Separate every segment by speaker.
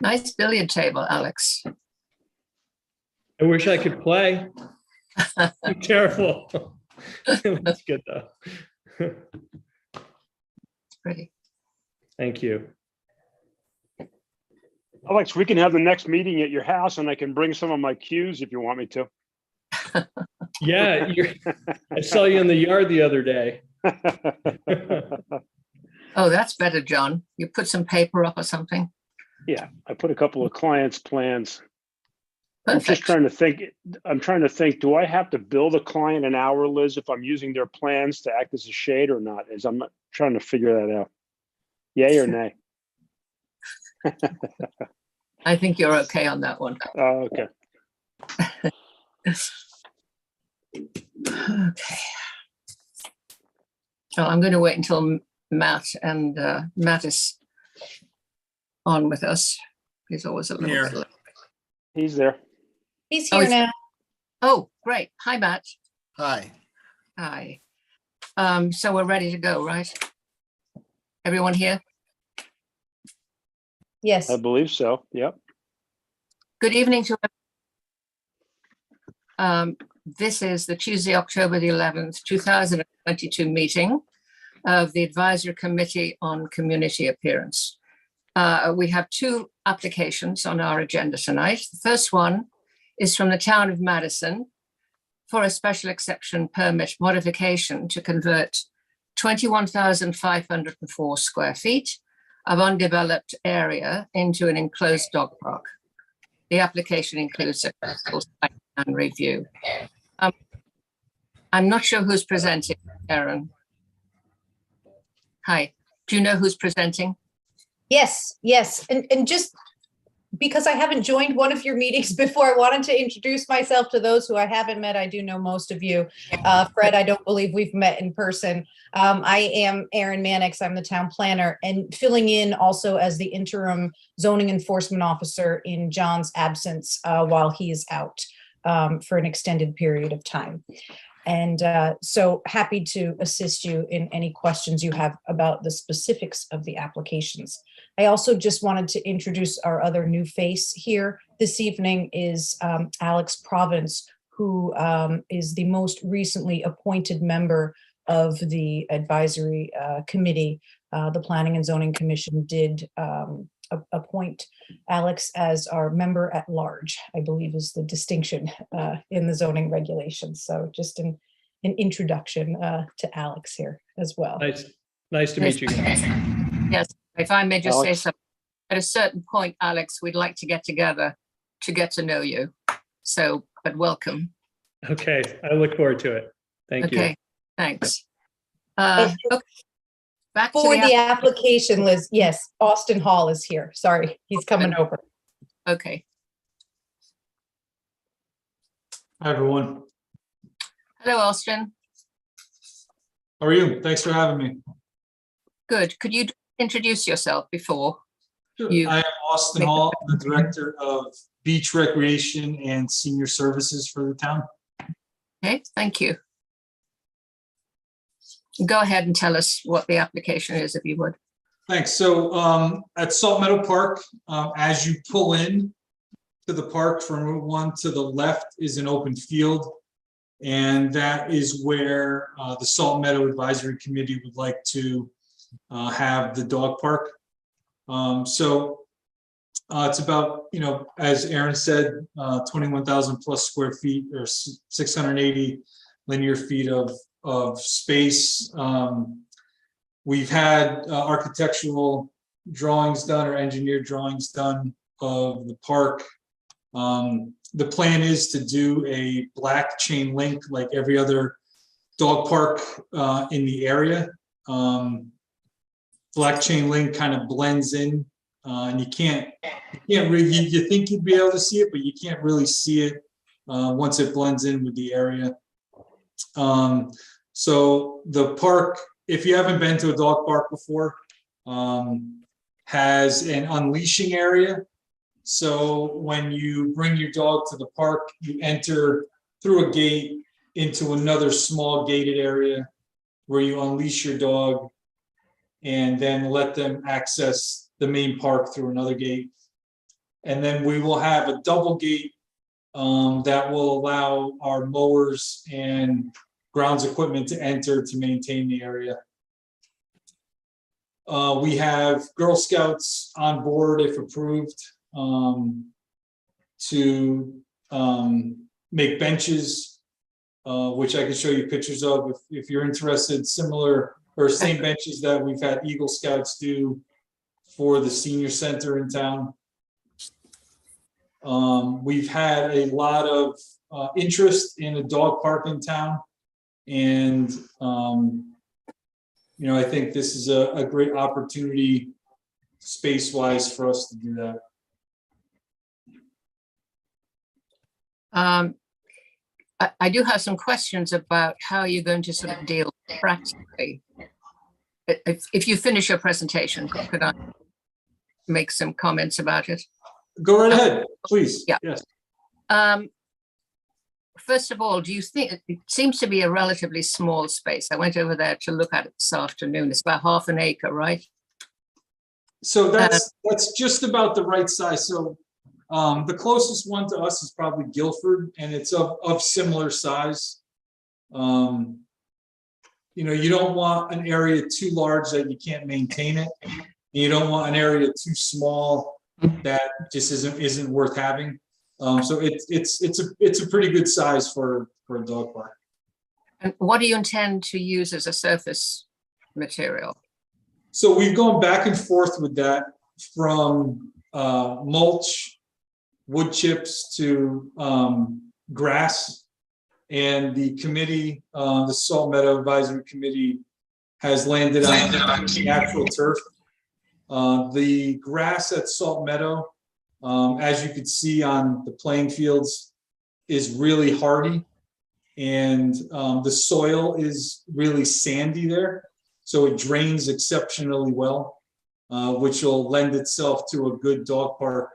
Speaker 1: Nice billiard table, Alex.
Speaker 2: I wish I could play. I'm terrible. That's good though.
Speaker 1: Pretty.
Speaker 2: Thank you.
Speaker 3: Alex, we can have the next meeting at your house and I can bring some of my cues if you want me to.
Speaker 2: Yeah, I saw you in the yard the other day.
Speaker 1: Oh, that's better, John. You put some paper up or something.
Speaker 3: Yeah, I put a couple of clients' plans. I'm
Speaker 1: Perfect.
Speaker 3: just trying to think. I'm trying to think, do I have to bill a client an hour, Liz, if I'm using their plans to act as a shade or not? I'm not trying to figure that out. Yay or nay?
Speaker 1: I think you're okay on that one.
Speaker 3: Okay.
Speaker 1: Okay. So I'm going to wait until Matt is on with us. He's always a little slow.
Speaker 3: He's there.
Speaker 4: He's here now.
Speaker 1: Oh, great. Hi, Matt.
Speaker 5: Hi.
Speaker 1: Hi. So we're ready to go, right? Everyone here?
Speaker 4: Yes.
Speaker 3: I believe so. Yep.
Speaker 1: Good evening to everyone. This is the Tuesday, October the 11th, 2022 meeting of the Advisory Committee on Community Appearance. We have two applications on our agenda tonight. The first one is from the town of Madison for a special exception permit modification to convert 21,504 square feet of undeveloped area into an enclosed dog park. The application includes a full site plan review. I'm not sure who's presenting, Erin. Hi, do you know who's presenting?
Speaker 4: Yes. And just because I haven't joined one of your meetings before, I wanted to introduce myself to those who I haven't met. I do know most of you. Fred, I don't believe we've met in person. I am Erin Mannix. I'm the town planner and filling in also as the interim zoning enforcement officer in John's absence while he is out for an extended period of time. And so happy to assist you in any questions you have about the specifics of the applications. I also just wanted to introduce our other new face here this evening is Alex Province, who is the most recently appointed member of the advisory committee. The Planning and Zoning Commission did appoint Alex as our member at large, I believe is the distinction in the zoning regulations. So just an introduction to Alex here as well.
Speaker 2: Nice to meet you guys.
Speaker 1: Yes, if I may just say
Speaker 3: Alex.
Speaker 1: something. At a certain point, Alex, we'd like to get together to get to know you. So, but welcome.
Speaker 2: Okay, I look forward to it. Thank you.
Speaker 1: Okay, thanks. Okay. Back to
Speaker 4: For the
Speaker 1: the
Speaker 4: application, Liz, yes, Austin Hall is here. Sorry, he's coming over.
Speaker 1: okay.
Speaker 6: Hi, everyone.
Speaker 1: Hello, Austin.
Speaker 6: How are you? Thanks for having me.
Speaker 1: Good. Could you introduce yourself before?
Speaker 6: Sure.
Speaker 1: You-
Speaker 6: I am Austin Hall, the Director of Beach Recreation and Senior Services for the town.
Speaker 1: Okay, thank you. Go ahead and tell us what the application is, if you would.
Speaker 6: Thanks. So at Salt Meadow Park, as you pull in to the park from Route 1 to the left is an open field. And that is where the Salt Meadow Advisory Committee would like to have the dog park. It's about, as Erin said, 21,000 plus square feet or 680 linear feet of space. We've had architectural drawings done or engineered drawings done of the park. The plan is to do a black chain link like every other dog park in the area. Black chain link kind of blends in, and you can't really, you think you'd be able to see it, but you can't really see it once it blends in with the area. So the park, if you haven't been to a dog park before, has an unleashing area. So when you bring your dog to the park, you enter through a gate into another small gated area where you unleash your dog and then let them access the main park through another gate. And then we will have a double gate that will allow our mowers and grounds equipment to enter to maintain the area. We have Girl Scouts on board, if approved, to make benches, which I can show you pictures of if you're interested, similar or same benches that we've had Eagle Scouts do for the senior center in town. We've had a lot of interest in a dog park in town, and you know, I think this is a great opportunity space-wise for us to do that.
Speaker 1: I do have some questions about how you're going to sort of deal practically. If you finish your presentation, could I make some comments about it?
Speaker 6: Go right ahead, please.
Speaker 1: Yeah.
Speaker 6: Yes.
Speaker 1: First of all, do you think it seems to be a relatively small space? I went over there to look at it this afternoon. It's about half an acre, right?
Speaker 6: So that's just about the right size. So the closest one to us is probably Guilford, and it's of similar size. You know, you don't want an area too large that you can't maintain it. And you don't want an area too small that just isn't worth having. So it's a pretty good size for a dog park.
Speaker 1: And what do you intend to use as a surface material?
Speaker 6: So we've gone back and forth with that, from mulch, wood chips to grass. And the committee, the Salt Meadow Advisory Committee, has landed on natural turf. The grass at Salt Meadow, as you could see on the playing fields, is really hardy, and the soil is really sandy there, so it drains exceptionally well, which will lend itself to a good dog park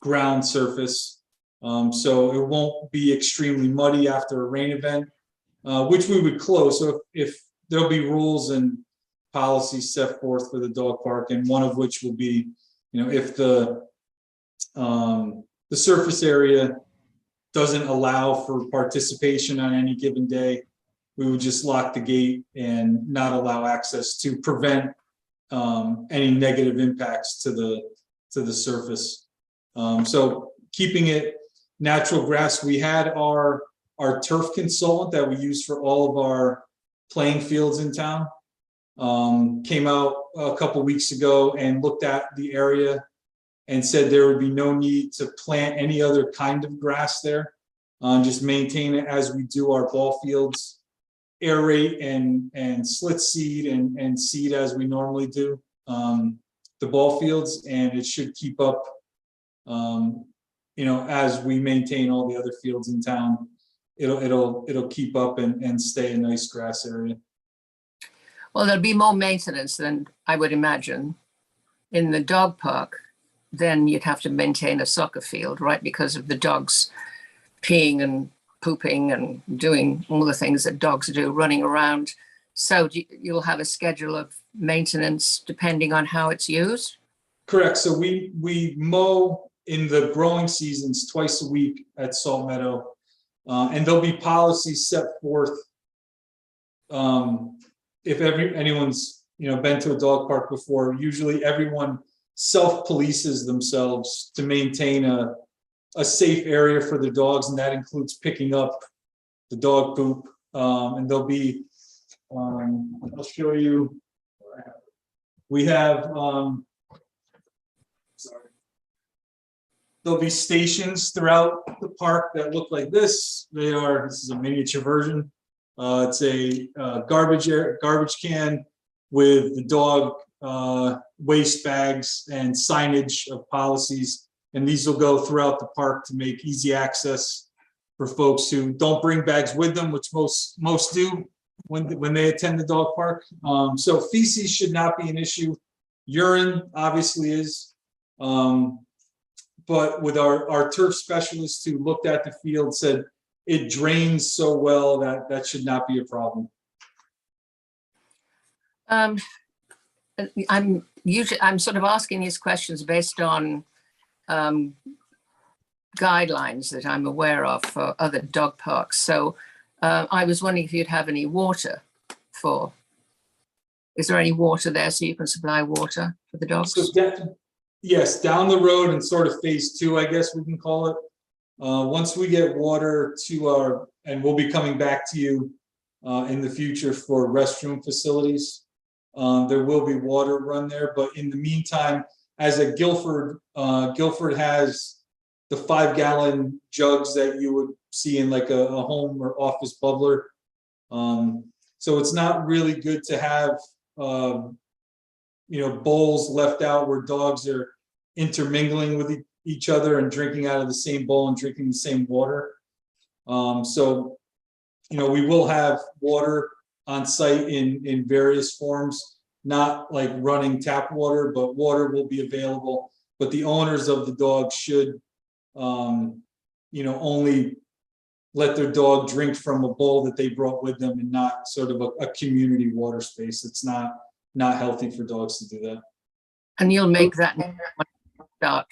Speaker 6: ground surface. So it won't be extremely muddy after a rain event, which we would close. So if there'll be rules and policies set forth for the dog park, and one of which will be, you know, if the surface area doesn't allow for participation on any given day, we would just lock the gate and not allow access to prevent any negative impacts to the surface. So keeping it natural grass, we had our turf consultant that we use for all of our playing fields in town. Came out a couple weeks ago and looked at the area and said there would be no need to plant any other kind of grass there. Just maintain it as we do our ball fields, aerate and slit seed and seed as we normally do the ball fields, and it should keep up, you know, as we maintain all the other fields in town. It'll keep up and stay a nice grass area.
Speaker 1: Well, there'll be more maintenance than I would imagine in the dog park. Then you'd have to maintain a soccer field, right? Because of the dogs peeing and pooping and doing all the things that dogs do, running around. So you'll have a schedule of maintenance depending on how it's used?
Speaker 6: Correct. So we mow in the growing seasons twice a week at Salt Meadow, and there'll be policies set forth. If anyone's been to a dog park before, usually everyone self-polices themselves to maintain a safe area for the dogs, and that includes picking up the dog poop. And there'll be, I'll show you. We have, there'll be stations throughout the park that look like this. This is a miniature version. It's a garbage can with the dog waste bags and signage of policies. And these will go throughout the park to make easy access for folks who don't bring bags with them, which most do when they attend the dog park. So feces should not be an issue. Urine obviously is. But with our turf specialist who looked at the field said it drains so well that should not be a problem.
Speaker 1: I'm usually I'm sort of asking these questions based on guidelines that I'm aware of for other dog parks. So I was wondering if you'd have any water for, is there any water there so you can supply water for the dogs?
Speaker 6: So yes, down the road and sort of phase 2, I guess we can call it. Once we get water to our, and we'll be coming back to you in the future for restroom facilities. There will be water run there, but in the meantime, as a Guilford has the 5-gallon jugs that you would see in like a home or office bubbler. So it's not really good to have, bowls left out where dogs are intermingling with each other and drinking out of the same bowl and drinking the same water. So, we will have water on site in various forms, not like running tap water, but water will be available. But the owners of the dogs should, only let their dog drink from a bowl that they brought with them and not sort of a community water space. It's not healthy for dogs to do that.
Speaker 1: And you'll make that start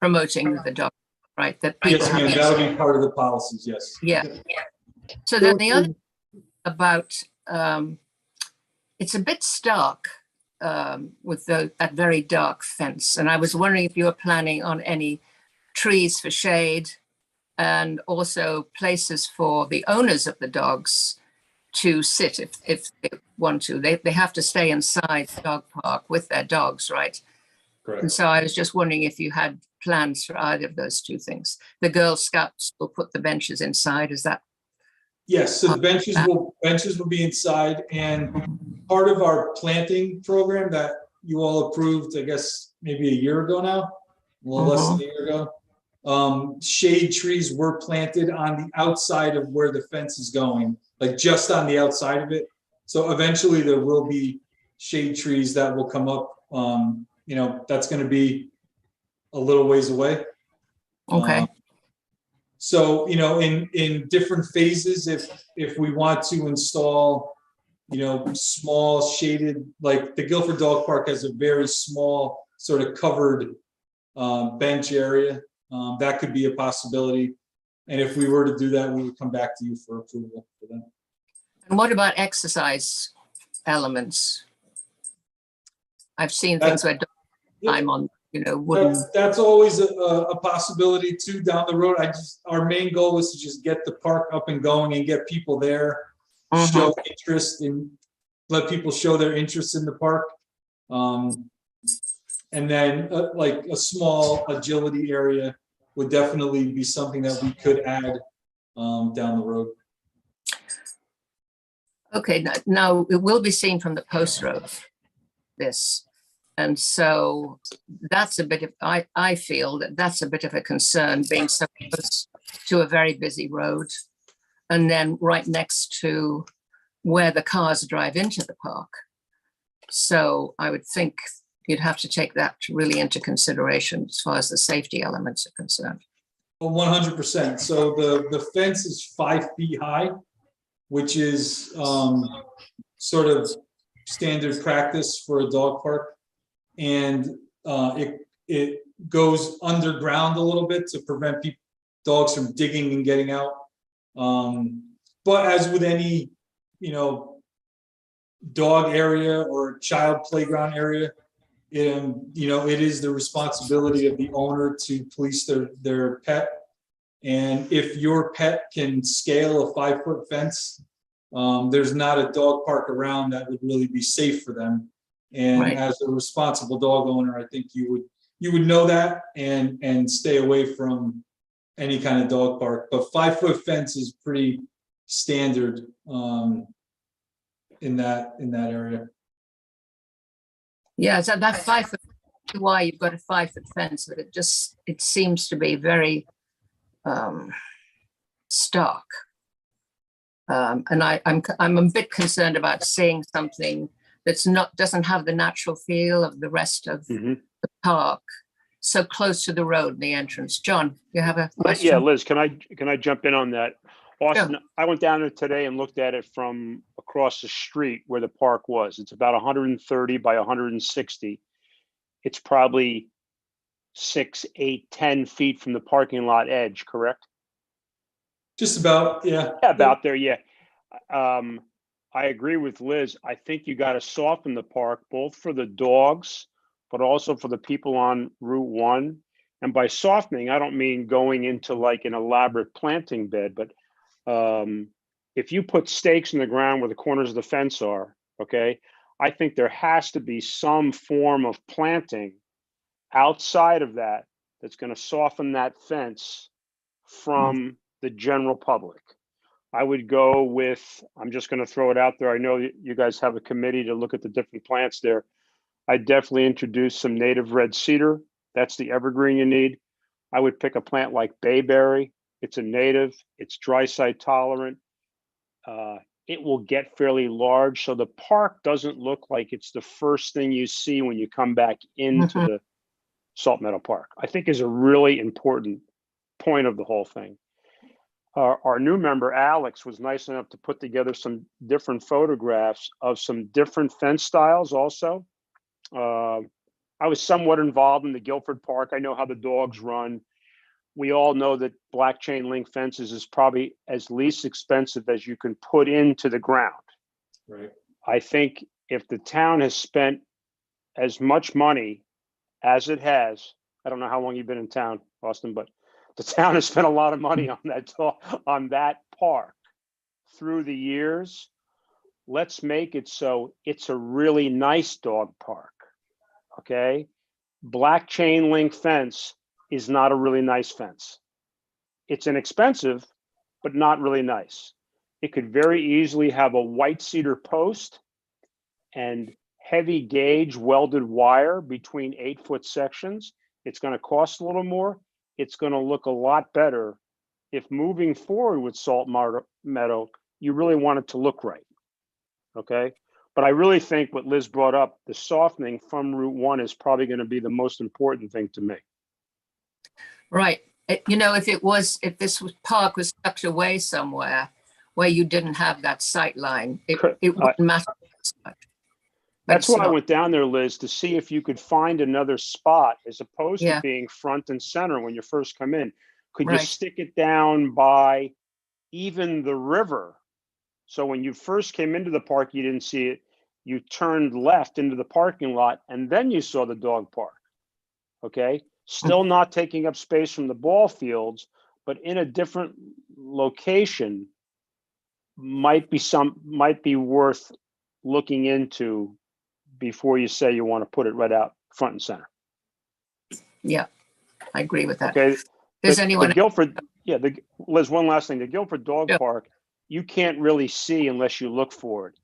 Speaker 1: promoting the dog, right? That people
Speaker 6: Yes, ma'am,
Speaker 1: have.
Speaker 6: that'll be part of the policies, yes.
Speaker 1: Yeah. So then the other about, it's a bit stark with that very dark fence. And I was wondering if you were planning on any trees for shade and also places for the owners of the dogs to sit if they want to. They have to stay inside the dog park with their dogs, right?
Speaker 6: Correct.
Speaker 1: And so I was just wondering if you had plans for either of those two things. The Girl Scouts will put the benches inside, is that?
Speaker 6: Yes, so the benches will be inside, and part of our planting program that you all approved, I guess, maybe a year ago now, a little less than a year ago. Shade trees were planted on the outside of where the fence is going, like just on the outside of it. So eventually there will be shade trees that will come up. That's going to be a little ways away.
Speaker 1: Okay.
Speaker 6: So, in different phases, if we want to install, small shaded, like the Guilford Dog Park has a very small sort of covered bench area. That could be a possibility. And if we were to do that, we would come back to you for approval for that.
Speaker 1: And what about exercise elements? I've seen things where dogs climb on, wooden.
Speaker 6: That's always a possibility too down the road. Our main goal is to just get the park up and going and get people there, show interest, and let people show their interest in the park. And then like a small agility area would definitely be something that we could add down the road.
Speaker 1: Okay, now it will be seen from the post road, this. And so that's a bit of, I feel that that's a bit of a concern, being so close to a very busy road and then right next to where the cars drive into the park. So I would think you'd have to take that really into consideration as far as the safety elements are concerned.
Speaker 6: Well, 100%. So the fence is 5 feet high, which is sort of standard practice for a dog park. And it goes underground a little bit to prevent dogs from digging and getting out. But as with any, dog area or child playground area, it is the responsibility of the owner to police their pet. And if your pet can scale a 5-foot fence, there's not a dog park around that would really be safe for them. And
Speaker 1: right.
Speaker 6: As a responsible dog owner, I think you would know that and stay away from any kind of dog park. But 5-foot fence is pretty standard in that area.
Speaker 1: Yeah, so that 5 foot, why you've got a 5-foot fence, but it seems to be very stark. And I'm a bit concerned about seeing something that's doesn't have the natural feel of the rest of the park, so close to the road and the entrance. John, you have a question?
Speaker 3: Yeah, Liz, can I jump in on that? Austin, I went down there today and looked at it from across the street where the park was. It's about 130 by 160. It's probably 6, 8, 10 feet from the parking lot edge, correct?
Speaker 6: Just about, yeah.
Speaker 3: Yeah, about there, yeah. I agree with Liz. I think you got to soften the park, both for the dogs, but also for the people on Route 1. And by softening, I don't mean going into like an elaborate planting bed, but if you put stakes in the ground where the corners of the fence are, okay, I think there has to be some form of planting outside of that that's going to soften that fence from the general public. I would go with, I'm just going to throw it out there. I know you guys have a committee to look at the different plants there. I definitely introduce some native red cedar. That's the evergreen you need. I would pick a plant like bayberry. It's a native, it's dry site tolerant. It will get fairly large. So the park doesn't look like it's the first thing you see when you come back into the Salt Meadow Park, I think is a really important point of the whole thing. Our new member, Alex, was nice enough to put together some different photographs of some different fence styles also. I was somewhat involved in the Guilford Park. I know how the dogs run. We all know that black chain link fences is probably as least expensive as you can put into the ground.
Speaker 6: Right.
Speaker 3: I think if the town has spent as much money as it has, I don't know how long you've been in town, Austin, but the town has spent a lot of money on that park through the years. Let's make it so it's a really nice dog park, okay? Black chain link fence is not a really nice fence. It's inexpensive, but not really nice. It could very easily have a white cedar post and heavy gauge welded wire between 8-foot sections. It's going to cost a little more. It's going to look a lot better if moving forward with Salt Meadow, you really want it to look right. Okay. But I really think what Liz brought up, the softening from Route 1 is probably going to be the most important thing to me.
Speaker 1: Right. You know, if this park was tucked away somewhere where you didn't have that sight line, it wouldn't matter as much.
Speaker 3: That's why I went down there, Liz, to see if you could find another spot as opposed to
Speaker 1: Yeah.
Speaker 3: being front and center when you first come in. Could you
Speaker 1: Right.
Speaker 3: stick it down by even the river? So when you first came into the park, you didn't see it. You turned left into the parking lot and then you saw the dog park. Okay. Still not taking up space from the ball fields, but in a different location might be worth looking into before you say you want to put it right out front and center.
Speaker 1: Yeah, I agree with that.
Speaker 3: Okay.
Speaker 1: Does
Speaker 3: The
Speaker 1: anyone?
Speaker 3: Guilford, yeah, Liz, one last thing. The Guilford Dog
Speaker 1: Yeah.
Speaker 3: Park, you can't really see unless you look for it.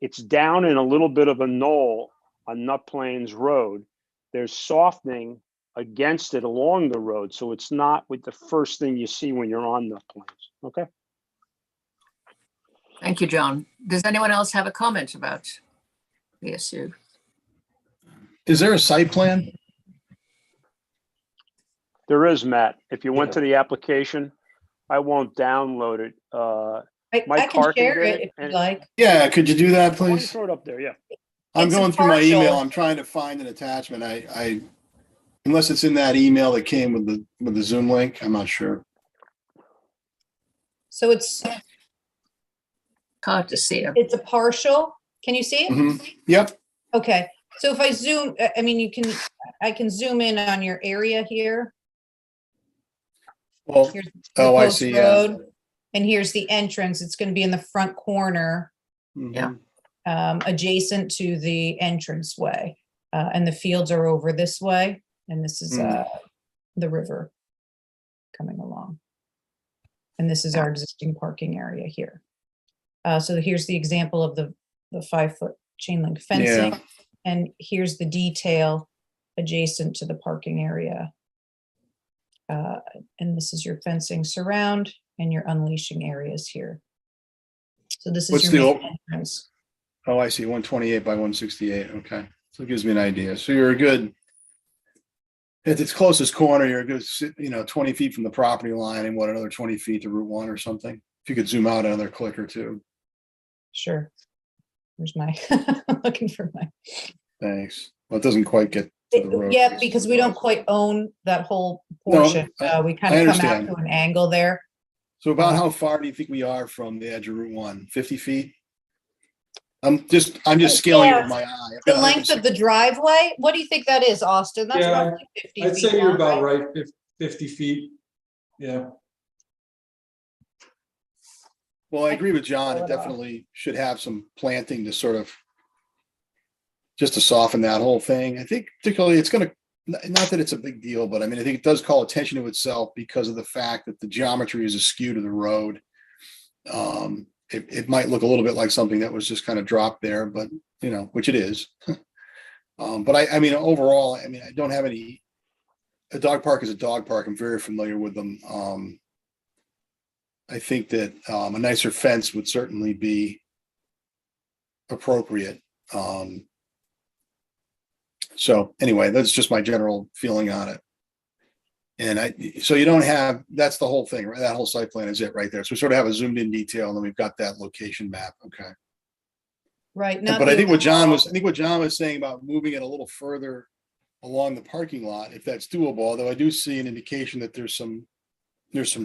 Speaker 3: It's down in a little bit of a knoll on Nut Plains Road. There's softening against it along the road. So it's not with the first thing you see when you're on Nut Plains. Okay.
Speaker 1: Thank you, John. Does anyone else have a comment about the issue?
Speaker 5: Is there a site plan?
Speaker 3: There is, Matt. If you went to the application, I won't download it.
Speaker 4: I
Speaker 3: Mike
Speaker 4: can
Speaker 3: Harkin
Speaker 4: share
Speaker 3: did
Speaker 4: it if
Speaker 3: and-
Speaker 4: you'd like.
Speaker 5: Yeah, could you do that,
Speaker 3: Why don't you
Speaker 5: please?
Speaker 3: throw it up there? Yeah.
Speaker 5: I'm
Speaker 4: It's a
Speaker 5: going through my email.
Speaker 4: partial.
Speaker 5: I'm trying to find an attachment. I unless it's in that email that came with the Zoom link, I'm not sure.
Speaker 4: So it's
Speaker 1: Hard to see it.
Speaker 4: a partial. Can you see it?
Speaker 5: Mhm. Yep.
Speaker 4: Okay. So if I zoom, I mean, I can zoom in on your area here.
Speaker 5: Well,
Speaker 4: Here's
Speaker 5: oh, I
Speaker 4: Post
Speaker 5: see. Yeah.
Speaker 4: Road, and here's the entrance. It's going to be in the front corner,
Speaker 5: Mhm.
Speaker 4: adjacent to the entranceway. And the fields are over this way, and this is the river coming along. And this is our existing parking area here. So here's the example of the 5-foot chain link fencing.
Speaker 5: Yeah.
Speaker 4: And here's the detail adjacent to the parking area. And this is your fencing surround and your unleashing areas here. So this is
Speaker 5: What's
Speaker 4: your
Speaker 5: the
Speaker 4: main entrance.
Speaker 5: Oh, I see. 128 by 168. Okay. So it gives me an idea. So you're a good, at its closest corner, you're a good, 20 feet from the property line and what, another 20 feet to Route 1 or something? If you could zoom out another click or two.
Speaker 4: Sure. Where's my, looking for my.
Speaker 5: Thanks. Well, it doesn't quite get to the road.
Speaker 4: Yeah, because we don't quite own that whole
Speaker 5: No,
Speaker 4: portion. We kind
Speaker 5: I
Speaker 4: of come out
Speaker 5: understand.
Speaker 4: to an angle there.
Speaker 5: So about how far do you think we are from the edge of Route 1? 50 feet? I'm just scaling it
Speaker 4: Yeah,
Speaker 5: with my eye.
Speaker 4: The length of the driveway, what do you think that is, Austin? That's
Speaker 6: Yeah,
Speaker 4: roughly 50
Speaker 6: I'd
Speaker 4: feet
Speaker 6: say you're
Speaker 4: long,
Speaker 6: about
Speaker 4: right?
Speaker 6: right, 50 feet. Yeah.
Speaker 5: Well, I agree with John. It
Speaker 4: Pull it off.
Speaker 5: definitely should have some planting to sort of just to soften that whole thing. I think particularly it's going to, not that it's a big deal, but I mean, I think it does call attention to itself because of the fact that the geometry is askew to the road. It might look a little bit like something that was just kind of dropped there, but you know, which it is. But I mean, overall, I mean, I don't have any, a dog park is a dog park. I'm very familiar with them. I think that a nicer fence would certainly be appropriate. So anyway, that's just my general feeling on it. And so you don't have, that's the whole thing, right? That whole site plan is it right there. So we sort of have a zoomed in detail and then we've got that location map. Okay.
Speaker 4: Right. Not
Speaker 5: But I
Speaker 4: the
Speaker 5: think what John
Speaker 4: overall-
Speaker 5: was saying about moving it a little further along the parking lot, if that's doable, although I do see an indication that there's some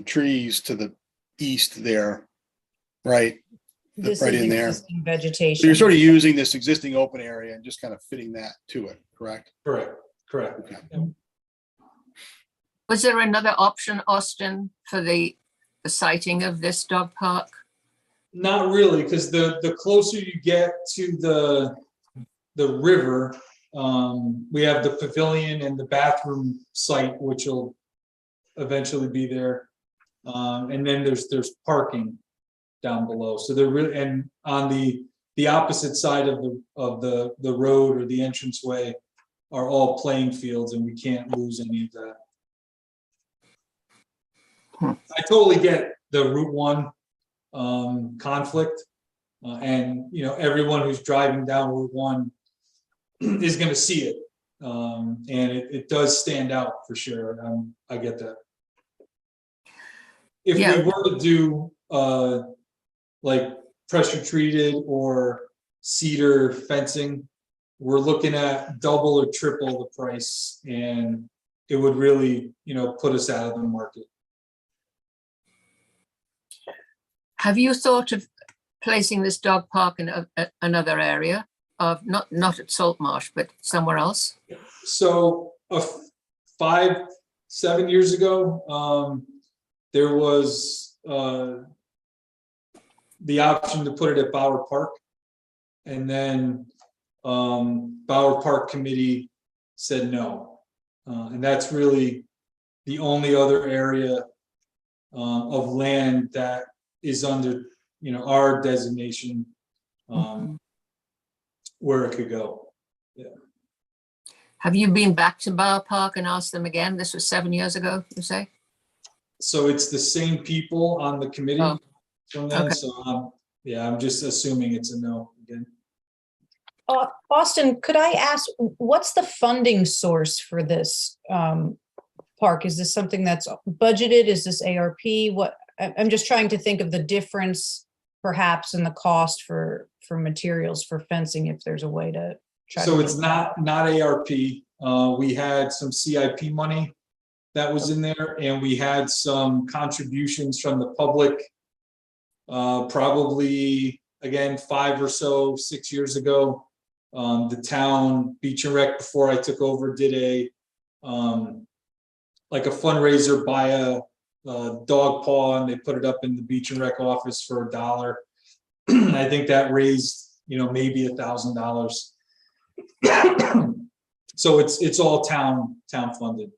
Speaker 5: trees to the east there, right?
Speaker 4: This
Speaker 5: right
Speaker 4: is
Speaker 5: in there.
Speaker 4: existing
Speaker 5: So
Speaker 4: vegetation.
Speaker 5: you're sort of using this existing open area and just kind of fitting that to it, correct?
Speaker 6: Correct.
Speaker 5: Okay.
Speaker 1: Was there another option, Austin, for the siting of this dog park?
Speaker 6: Not really, because the closer you get to the river, we have the pavilion and the bathroom site, which will eventually be there. And then there's parking down below. So they're really, and on the opposite side of the road or the entranceway are all playing fields, and we can't lose any of that. I totally get the Route 1 conflict, and you know, everyone who's driving down Route 1 is going to see it, and it does stand out for sure. I get that. If
Speaker 1: Yeah.
Speaker 6: we were to do like pressure treated or cedar fencing, we're looking at double or triple the price, and it would really, you know, put us out of the market.
Speaker 1: Have you thought of placing this dog park in another area of not at Saltmarsh, but somewhere else?
Speaker 6: So 5-7 years ago, there was the option to put it at Bauer Park, and then Bauer Park Committee said no, and that's really the only other area of land that is under, you know, our designation, where it could go. Yeah.
Speaker 1: Have you been back to Bauer Park and asked them again? This was 7 years ago, you say?
Speaker 6: So it's the same people on the committee
Speaker 1: Oh,
Speaker 6: from then.
Speaker 1: okay.
Speaker 6: So yeah, I'm just assuming it's a no again.
Speaker 4: Austin, could I ask, what's the funding source for this park? Is this something that's budgeted? Is this ARP? What, I'm just trying to think of the difference perhaps in the cost for materials for fencing, if there's a way to try.
Speaker 6: So
Speaker 4: to
Speaker 6: it's not ARP. We had some CIP money that was in there, and we had some contributions from the public, probably again 5 or so 6 years ago. The town Beach and Rec, before I took over, did a like a fundraiser, buy a dog paw, and they put it up in the Beach and Rec office for $1. I think that raised, you know, maybe $1,000. So it's all town funded.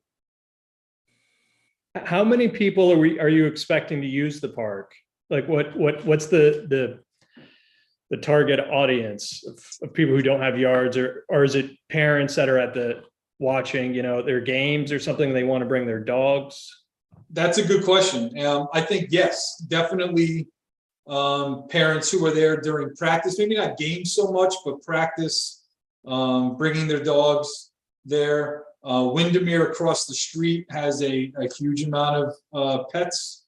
Speaker 2: How many people are you expecting to use the park? Like what's the target audience of people who don't have yards, or is it parents that are at the watching, you know, their games or something, they want to bring their dogs?
Speaker 6: That's a good question. I think yes, definitely parents who are there during practice, maybe not games so much, but practice, bringing their dogs there. Windermere across the street has a huge amount of pets.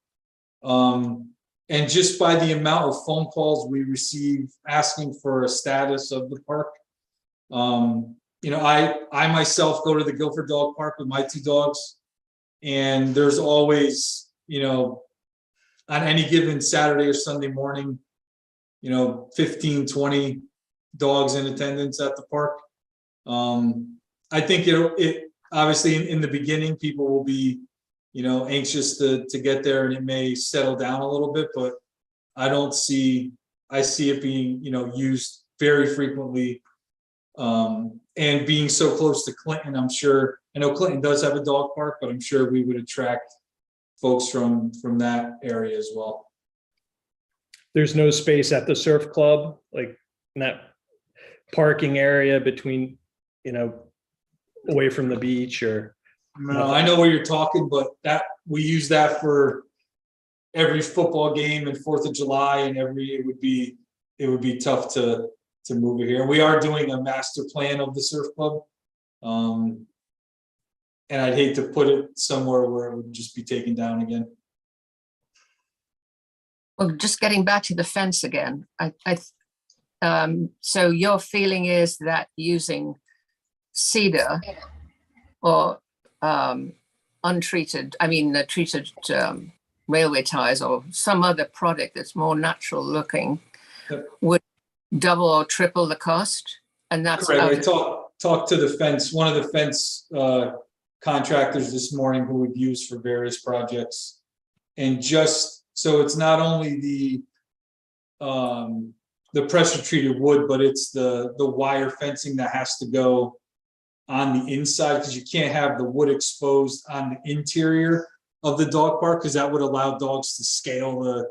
Speaker 6: And just by the amount of phone calls we receive asking for a status of the park, I myself go to the Guilford Dog Park with my 2 dogs, and there's always, on any given Saturday or Sunday morning, 15, 20 dogs in attendance at the park. I think it obviously in the beginning, people will be, anxious to get there, and it may settle down a little bit, but I see it being, used very frequently. And being so close to Clinton, I know Clinton does have a dog park, but I'm sure we would attract folks from that area as well.
Speaker 2: There's no space at the surf club, like in that parking area between, away from the beach, or?
Speaker 6: No, I know where you're talking, but we use that for every football game and 4th of July, and it would be tough to move it here. We are doing a master plan of the surf club. And I'd hate to put it somewhere where it would just be taken down again.
Speaker 1: Well, just getting back to the fence again, so your feeling is that using cedar or treated railway ties or some other product that's more natural looking would double or triple the cost? And that's
Speaker 6: correct. I talked to the fence, one of the fence contractors this morning who we've used for various projects, and just so it's not only the pressure treated wood, but it's the wire fencing that has to go on the inside, because you can't have the wood exposed on the interior of the dog park, because that would allow dogs to scale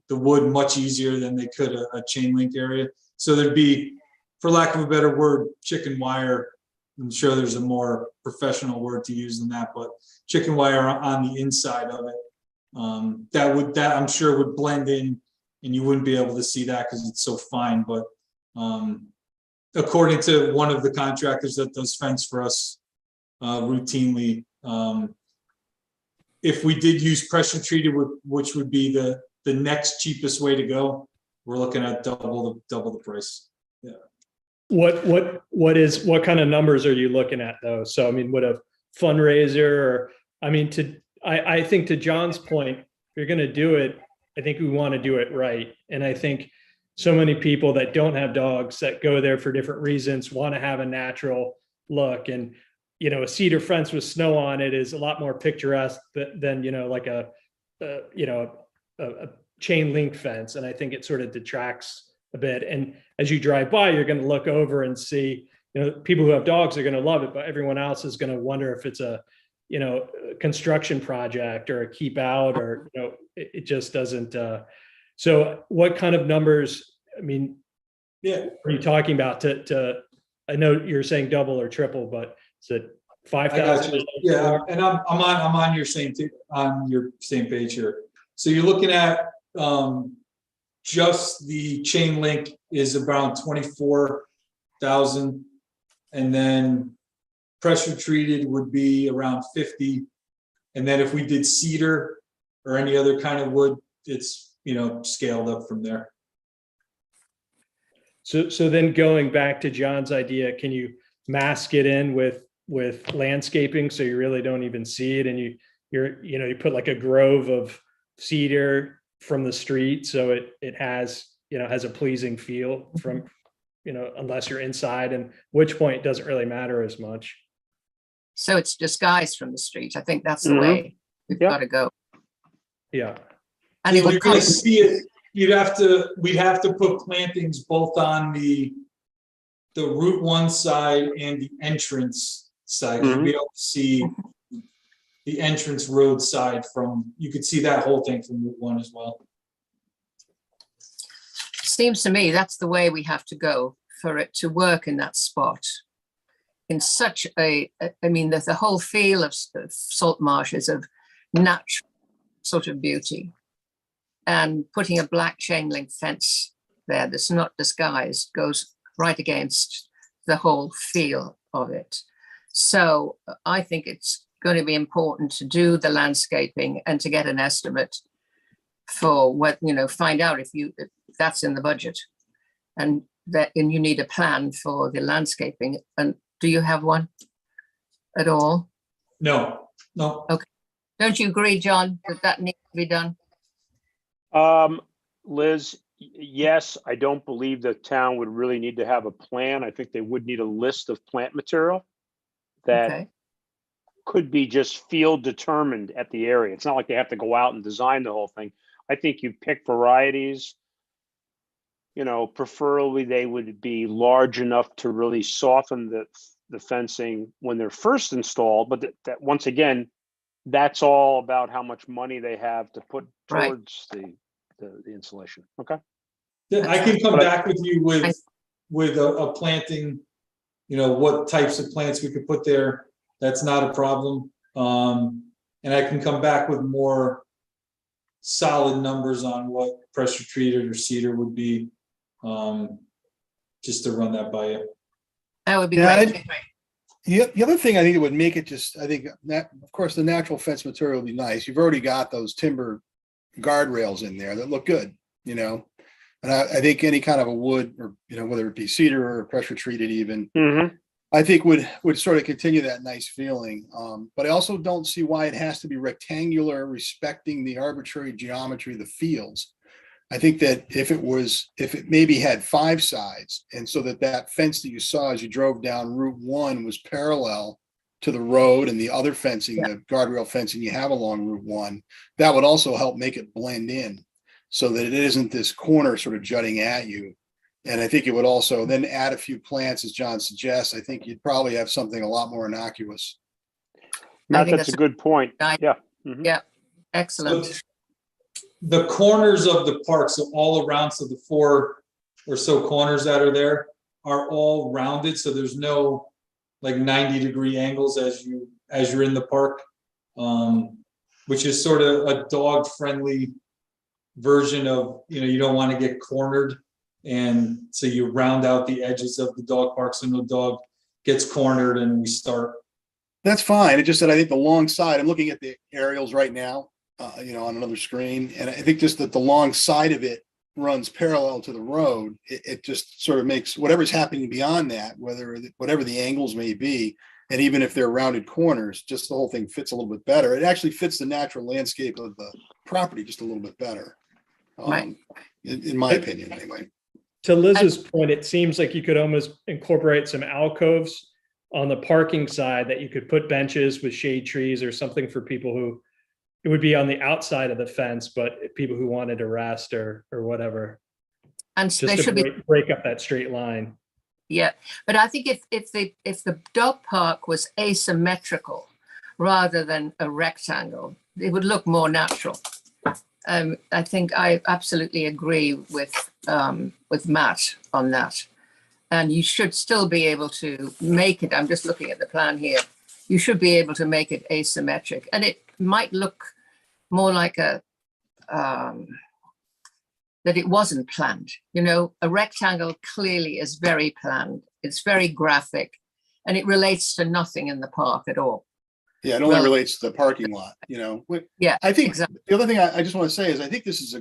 Speaker 6: the wood much easier than they could a chain link area. So there'd be, for lack of a better word, chicken wire. I'm sure there's a more professional word to use than that, but chicken wire on the inside of it. That I'm sure would blend in, and you wouldn't be able to see that because it's so fine. But according to one of the contractors that does fence for us routinely, if we did use pressure treated, which would be the next cheapest way to go, we're looking at double the price. Yeah.
Speaker 2: What kind of numbers are you looking at though? So, would a fundraiser, or, I think to John's point, if you're going to do it, I think we want to do it right. And I think so many people that don't have dogs that go there for different reasons want to have a natural look. And, a cedar fence with snow on it is a lot more picturesque than, like a chain link fence. And I think it sort of detracts a bit. And as you drive by, you're going to look over and see, people who have dogs are going to love it, but everyone else is going to wonder if it's a construction project or a keep out, or, it just doesn't. So what kind of numbers,
Speaker 6: Yeah.
Speaker 2: are you talking about I know you're saying double or triple, but is it 5,000?
Speaker 6: Yeah. And I'm on your same page here. So you're looking at, just the chain link is around 24,000, and then pressure treated would be around 50. And then if we did cedar or any other kind of wood, it's, scaled up from there.
Speaker 2: So then going back to John's idea, can you mask it in with landscaping so you really don't even see it, and you put like a grove of cedar from the street, so it has a pleasing feel from, unless you're inside, and which point doesn't really matter as much.
Speaker 1: So it's disguised from the street. I think that's the way we've got to go.
Speaker 2: Yeah.
Speaker 1: And it
Speaker 6: You're
Speaker 1: would
Speaker 6: going to
Speaker 1: cost,
Speaker 6: see it. We'd have to put plantings both on the Route 1 side and the entrance side. You'll be able to see the entrance road side you could see that whole thing from Route 1 as well.
Speaker 1: seems to me that's the way we have to go for it to work in that spot. In such the whole feel of salt marsh is of natural sort of beauty. And putting a black chain link fence there that's not disguised goes right against the whole feel of it. So I think it's going to be important to do the landscaping and to get an estimate for what, find out if that's in the budget. And you need a plan for the landscaping. And do you have one at all?
Speaker 6: No.
Speaker 1: Don't you agree, John, that needs to be done?
Speaker 3: Liz, yes, I don't believe the town would really need to have a plan. I think they would need a list of plant material that
Speaker 1: Okay.
Speaker 3: could be just field determined at the area. It's not like they have to go out and design the whole thing. I think you pick varieties, preferably they would be large enough to really soften the fencing when they're first installed. But that once again, that's all about how much money they have to put
Speaker 1: Right.
Speaker 3: towards the installation. Okay.
Speaker 6: Yeah, I can come back with you with a planting, what types of plants we could put there. That's not a problem. And I can come back with more solid numbers on what pressure treated or cedar would be, just to run that by you.
Speaker 1: That would be
Speaker 5: Yeah,
Speaker 1: great.
Speaker 5: The other thing I think that would make it of course, the natural fence material would be nice. You've already got those timber guardrails in there that look good, and I think any kind of a wood or, whether it be cedar or pressure treated even,
Speaker 3: Mm-hmm.
Speaker 5: I think would sort of continue that nice feeling. But I also don't see why it has to be rectangular, respecting the arbitrary geometry of the fields. I think that if it maybe had 5 sides, and so that fence that you saw as you drove down Route 1 was parallel to the road and the other fencing,
Speaker 1: Yeah.
Speaker 5: the guardrail fencing you have along Route 1, that would also help make it blend in so that it isn't this corner sort of jutting at you. And I think it would also then add a few plants, as John suggests. I think you'd probably have something a lot more innocuous.
Speaker 3: Matt,
Speaker 1: think
Speaker 3: that's
Speaker 1: that's
Speaker 3: a good point.
Speaker 1: nice.
Speaker 3: Yeah. Mhm.
Speaker 1: Yeah. Excellent.
Speaker 6: The corners of the park, so all around, so the 4 or so corners that are there are all rounded, so there's no like 90-degree angles as you're in the park, which is sort of a dog-friendly version of, you don't want to get cornered, and so you round out the edges of the dog park so no dog gets cornered and we start.
Speaker 5: That's fine. It just said, I think the long side, I'm looking at the aerials right now, on another screen. And I think just that the long side of it runs parallel to the road. It just sort of makes whatever's happening beyond that, whatever the angles may be, and even if they're rounded corners, just the whole thing fits a little bit better. It actually fits the natural landscape of the property just a little bit better.
Speaker 1: Right.
Speaker 5: In my opinion, anyway.
Speaker 2: To Liz's point, it seems like you could almost incorporate some alcoves on the parking side that you could put benches with shade trees or something for people who, it would be on the outside of the fence, but people who wanted to rest or whatever,
Speaker 1: And
Speaker 2: just
Speaker 1: they
Speaker 2: to
Speaker 1: should be,
Speaker 2: break up that straight line.
Speaker 1: yeah. But I think if the dog park was asymmetrical rather than a rectangle, it would look more natural. I think I absolutely agree with Matt on that. And you should still be able to make it, I'm just looking at the plan here, you should be able to make it asymmetric. And it might look more like that it wasn't planned. A rectangle clearly is very planned. It's very graphic and it relates to nothing in the park at all.
Speaker 5: Yeah, it only
Speaker 1: Well-
Speaker 5: relates to the parking lot,
Speaker 1: Yeah,
Speaker 5: I think
Speaker 1: exactly.
Speaker 5: the other thing I just want to say is I think it's a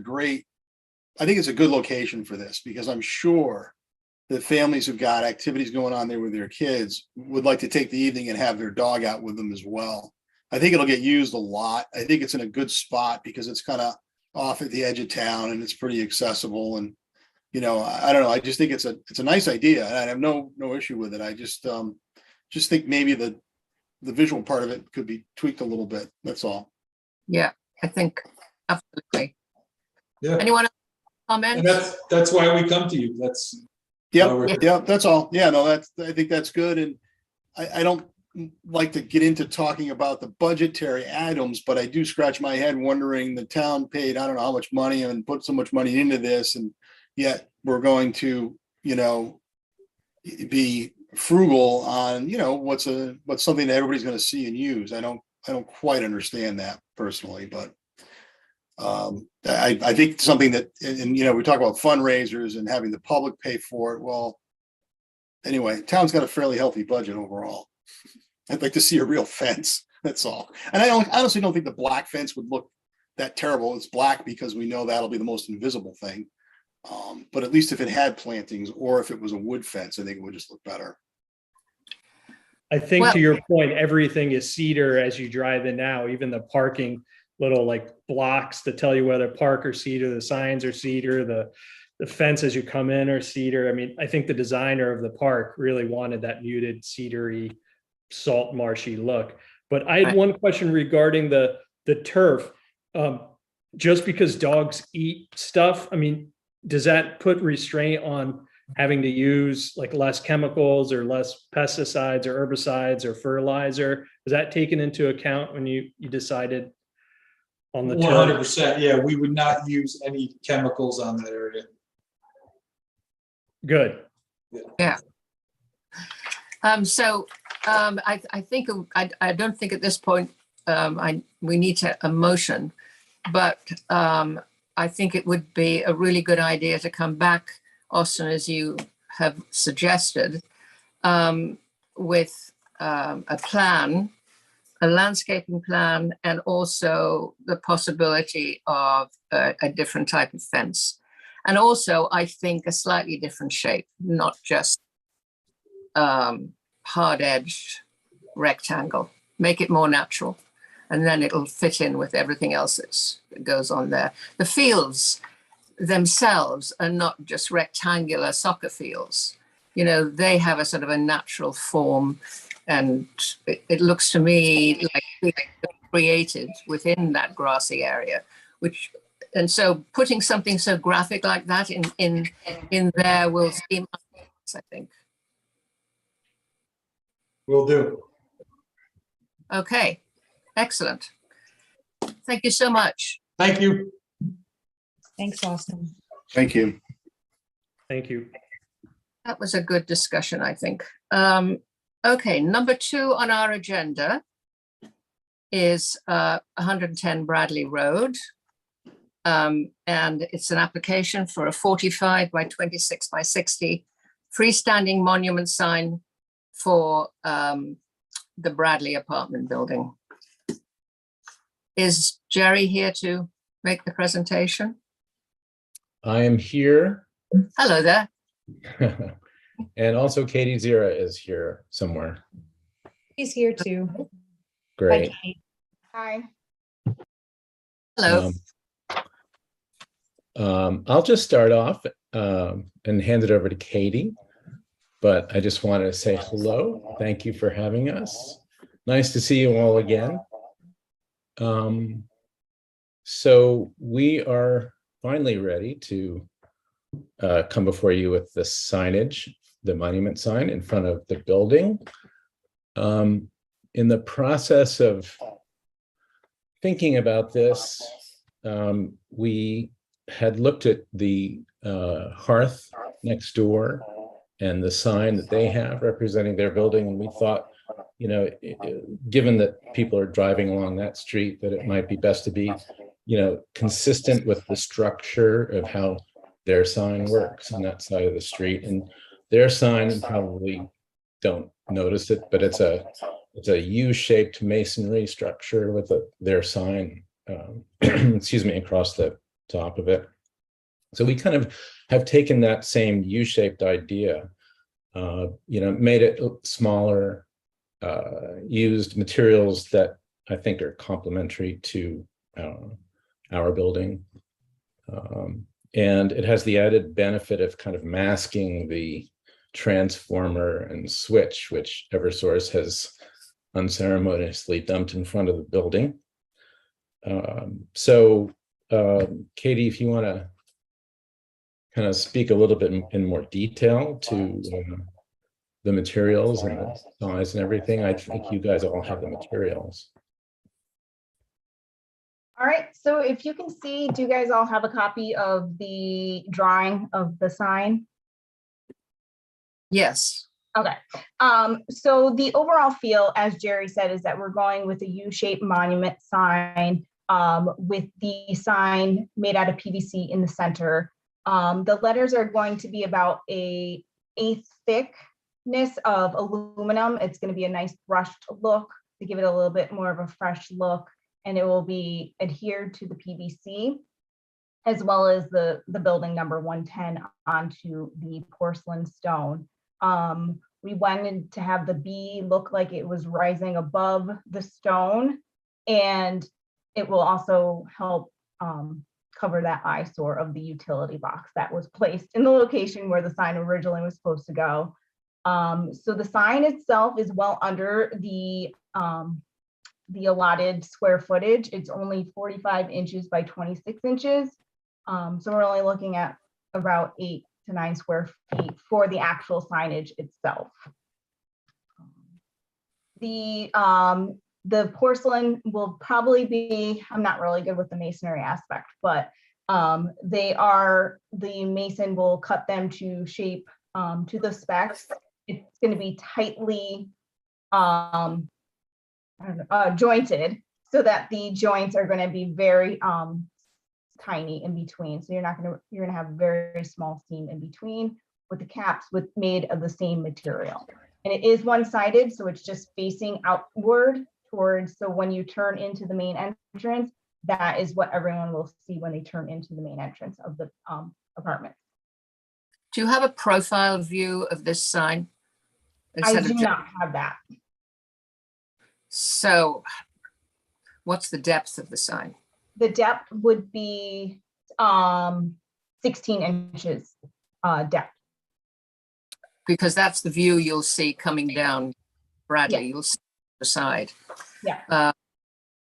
Speaker 5: good location for this, because I'm sure that families who've got activities going on there with their kids would like to take the evening and have their dog out with them as well. I think it'll get used a lot. I think it's in a good spot because it's kind of off at the edge of town and it's pretty accessible. And, I don't know. I just think it's a nice idea and I have no issue with it. I just think maybe the visual part of it could be tweaked a little bit. That's all.
Speaker 1: Yeah, I think absolutely.
Speaker 6: Yeah,
Speaker 1: Anyone else
Speaker 6: and
Speaker 1: comment?
Speaker 6: that's why we come to you. That's
Speaker 5: Yeah, that's all. Yeah, no, I think that's good. And I don't like to get into talking about the budgetary items, but I do scratch my head wondering the town paid, I don't know how much money and put so much money into this. And yet we're going to, be frugal on, what's something that everybody's going to see and use. I don't quite understand that personally, but I think something that, and we talk about fundraisers and having the public pay for it. Well, anyway, town's got a fairly healthy budget overall. I'd like to see a real fence. That's all. And I honestly don't think the black fence would look that terrible. It's black because we know that'll be the most invisible thing. But at least if it had plantings or if it was a wood fence, I think it would just look better.
Speaker 2: I think
Speaker 1: Well-
Speaker 2: to your point, everything is cedar as you drive in now, even the parking little like blocks to tell you whether park or cedar, the signs are cedar, the fence as you come in are cedar. I mean, I think the designer of the park really wanted that muted cedary, salt marshy look. But I had one question regarding the turf. Just because dogs eat stuff, I mean, does that put restraint on having to use like less chemicals or less pesticides or herbicides or fertilizer? Was that taken into account when you decided on the turf?
Speaker 6: 100%. Yeah, we would not use any chemicals on that area.
Speaker 2: Good.
Speaker 1: I think I don't think at this point we need a motion, but I think it would be a really good idea to come back, Austin, as you have suggested, with a plan, a landscaping plan, and also the possibility of a different type of fence. And also, I think a slightly different shape, not just hard-edged rectangle. Make it more natural, and then it'll fit in with everything else that goes on there. The fields themselves are not just rectangular soccer fields. You know, they have a sort of a natural form, and it looks to me like they're created within that grassy area, and so putting something so graphic like that in there will seem, I think.
Speaker 6: Will do.
Speaker 1: Okay, excellent. Thank you so much.
Speaker 6: Thank you.
Speaker 4: Thanks, Austin.
Speaker 5: Thank you.
Speaker 2: Thank you.
Speaker 1: That was a good discussion, I think. Okay, number 2 on our agenda is 110 Bradley Road. And it's an application for a 45 by 26 by 60 freestanding monument sign for the Bradley apartment building. Is Jerry here to make the presentation?
Speaker 7: I am here.
Speaker 1: Hello there.
Speaker 7: And also Katie Zira is here somewhere.
Speaker 4: He's here too. Hi,
Speaker 7: Great.
Speaker 4: Kate.
Speaker 8: Hi.
Speaker 1: Hello.
Speaker 7: I'll just start off and hand it over to Katie. But I just wanted to say hello. Thank you for having us. Nice to see you all again. So we are finally ready to come before you with the signage, the monument sign in front of the building. In the process of thinking about this, we had looked at the hearth next door and the sign that they have representing their building. And we thought, you know, given that people are driving along that street, that it might be best to be, you know, consistent with the structure of how their sign works on that side of the street. And their sign, you probably don't notice it, but it's a U-shaped masonry structure with their sign, excuse me, across the top of it. So we kind of have taken that same U-shaped idea, you know, made it smaller, used materials that I think are complementary to our building. And it has the added benefit of kind of masking the transformer and switch, which Eversource has unceremoniously dumped in front of the building. Katie, if you want to kind of speak a little bit in more detail to the materials and the size and everything. I think you guys all have the materials.
Speaker 8: All right, so if you can see, do you guys all have a copy of the drawing of the sign?
Speaker 1: Yes.
Speaker 8: Okay, so the overall feel, as Jerry said, is that we're going with a U-shaped monument sign with the sign made out of PVC in the center. The letters are going to be about an 1/8 thickness of aluminum. It's going to be a nice brushed look to give it a little bit more of a fresh look. and it will be adhered to the PVC, as well as the building number 110 onto the porcelain stone. We wanted to have the B look like it was rising above the stone, and it will also help cover that eyesore of the utility box that was placed in the location where the sign originally was supposed to go. So the sign itself is well under the allotted square footage. It's only 45 inches by 26 inches. So we're only looking at about 8 to 9 square feet for the actual signage itself. The porcelain will probably be, I'm not really good with the masonry aspect, but the mason will cut them to shape to the specs. It's going to be tightly jointed so that the joints are going to be very tiny in between. So you're going to have very small seam in between, with the caps made of the same material. And it is one-sided, so it's just facing outward towards, so when you turn into the main entrance, that is what everyone will see when they turn into the main entrance of the apartment.
Speaker 1: Do you have a profile view of this sign?
Speaker 8: I do not have that.
Speaker 1: So what's the depth of the sign?
Speaker 8: The depth would be 16 inches depth.
Speaker 1: Because that's the view you'll see coming down Bradley.
Speaker 8: Yeah.
Speaker 1: You'll see the side.
Speaker 8: Yeah.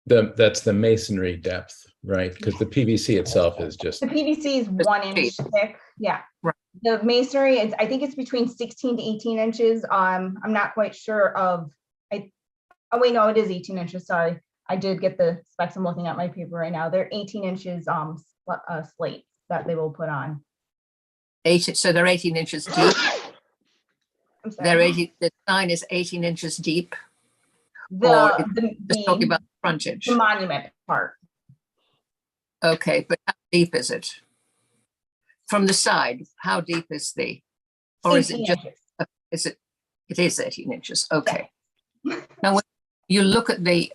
Speaker 7: That's the masonry depth, right? Because the PVC itself is just,
Speaker 8: The PVC is 1 inch thick. Yeah.
Speaker 1: Right.
Speaker 8: The masonry is, I think it's between 16 to 18 inches. I'm not quite sure of, oh wait, no, it is 18 inches. Sorry. I did get the specs. I'm looking at my paper right now. They're 18 inches slates that they will put on.
Speaker 1: So they're 18 inches deep.
Speaker 8: I'm sorry.
Speaker 1: The sign is 18 inches deep. Just talking
Speaker 8: The
Speaker 1: about the frontage.
Speaker 8: monument part.
Speaker 1: Okay, but how deep is it? From the side, how deep is or is it
Speaker 8: 18
Speaker 1: just,
Speaker 8: inches.
Speaker 1: it is 18 inches, okay. Now, when you look at the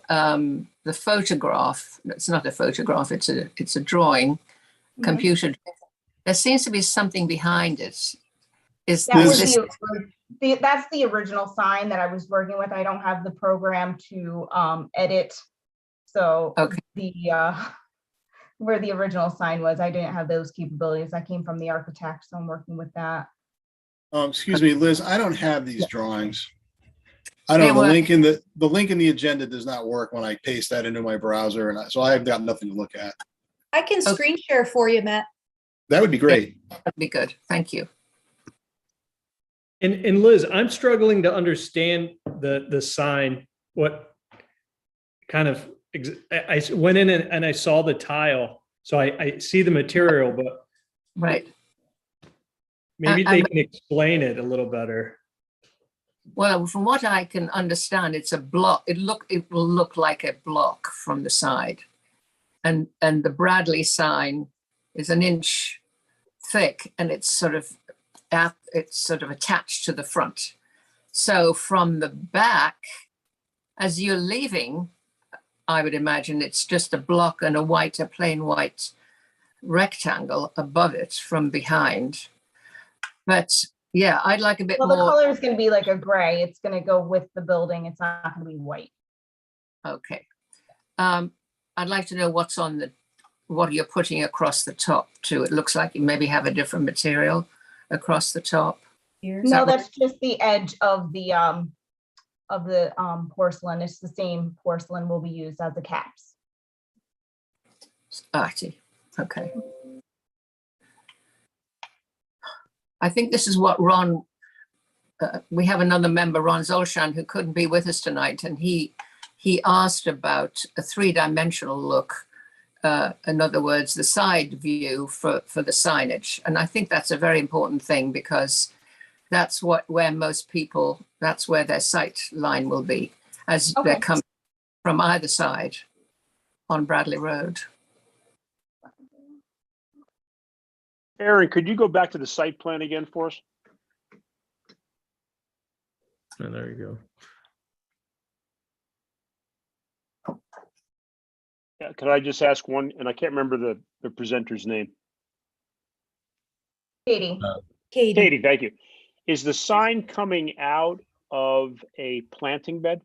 Speaker 1: photograph, it's not a photograph, it's a drawing,
Speaker 8: Mhm.
Speaker 1: computer, there seems to be something behind it. That's
Speaker 8: the original sign that I was working with. I don't have the program to edit. So
Speaker 1: okay.
Speaker 8: Where the original sign was, I didn't have those capabilities. I came from the architect, so I'm working with that.
Speaker 5: Excuse me, Liz, I don't have these drawings. I don't know, the link in the agenda does not work when I paste that into my browser, and so I've got nothing to look at.
Speaker 4: I can screen share for you, Matt.
Speaker 5: That would be great.
Speaker 1: That'd be good. Thank you.
Speaker 2: And Liz, I'm struggling to understand the sign. What kind of, I went in and I saw the tile, so I see the material, but
Speaker 1: right.
Speaker 2: Maybe they can explain it a little better.
Speaker 1: Well, from what I can understand, it's a block. It will look like a block from the side, and the Bradley sign is 1 inch thick, and it's sort of attached to the front. So from the back, as you're leaving, I would imagine it's just a block and a plain white rectangle above it from behind. But yeah, I'd like a bit more.
Speaker 8: Well, the color is going to be like a gray. It's going to go with the building. It's not going to be white.
Speaker 1: Okay. I'd like to know what you're putting across the top too. It looks like you maybe have a different material across the top.
Speaker 8: No, that's just the edge of the porcelain. It's the same porcelain will be used as the caps.
Speaker 1: Arty. Okay. I think this is what Ron, we have another member, Ron Zolshan, who couldn't be with us tonight, and he asked about a 3-dimensional look. In other words, the side view for the signage. And I think that's a very important thing, because that's where most people, that's where their sight line will be as they're coming from either side on Bradley Road.
Speaker 3: Aaron, could you go back to the site plan again for us?
Speaker 2: Oh, there you go.
Speaker 3: Could I just ask one, and I can't remember the presenter's name.
Speaker 8: Katie,
Speaker 4: Katie,
Speaker 3: Katie, thank you. Is the sign coming out of a planting bed?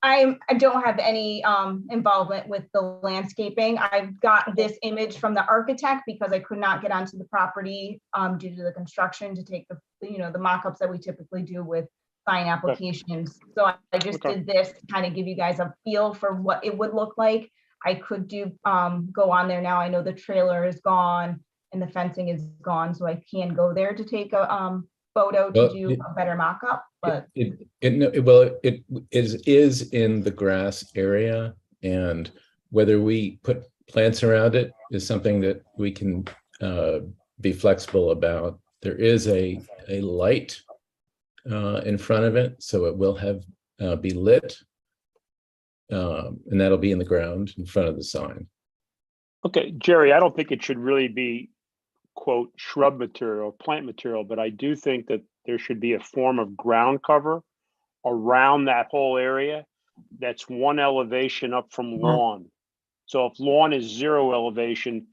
Speaker 8: I don't have any involvement with the landscaping. I've got this image from the architect because I could not get onto the property due to the construction to take the mock-ups that we typically do with sign applications. So I just
Speaker 3: Okay.
Speaker 8: did this to kind of give you guys a feel for what it would look like. I could go on there now. I know the trailer is gone and the fencing is gone, so I can go there to take a photo to
Speaker 7: Well,
Speaker 8: do a better mock-up, but
Speaker 7: It is in the grass area, and whether we put plants around it is something that we can be flexible about. There is a light in front of it, so it will be lit, and that'll be in the ground in front of the sign.
Speaker 3: Okay, Jerry, I don't think it should really be, quote, shrub material, plant material, but I do think that there should be a form of ground cover around that whole area that's one elevation up from lawn. So if lawn is 0 elevation,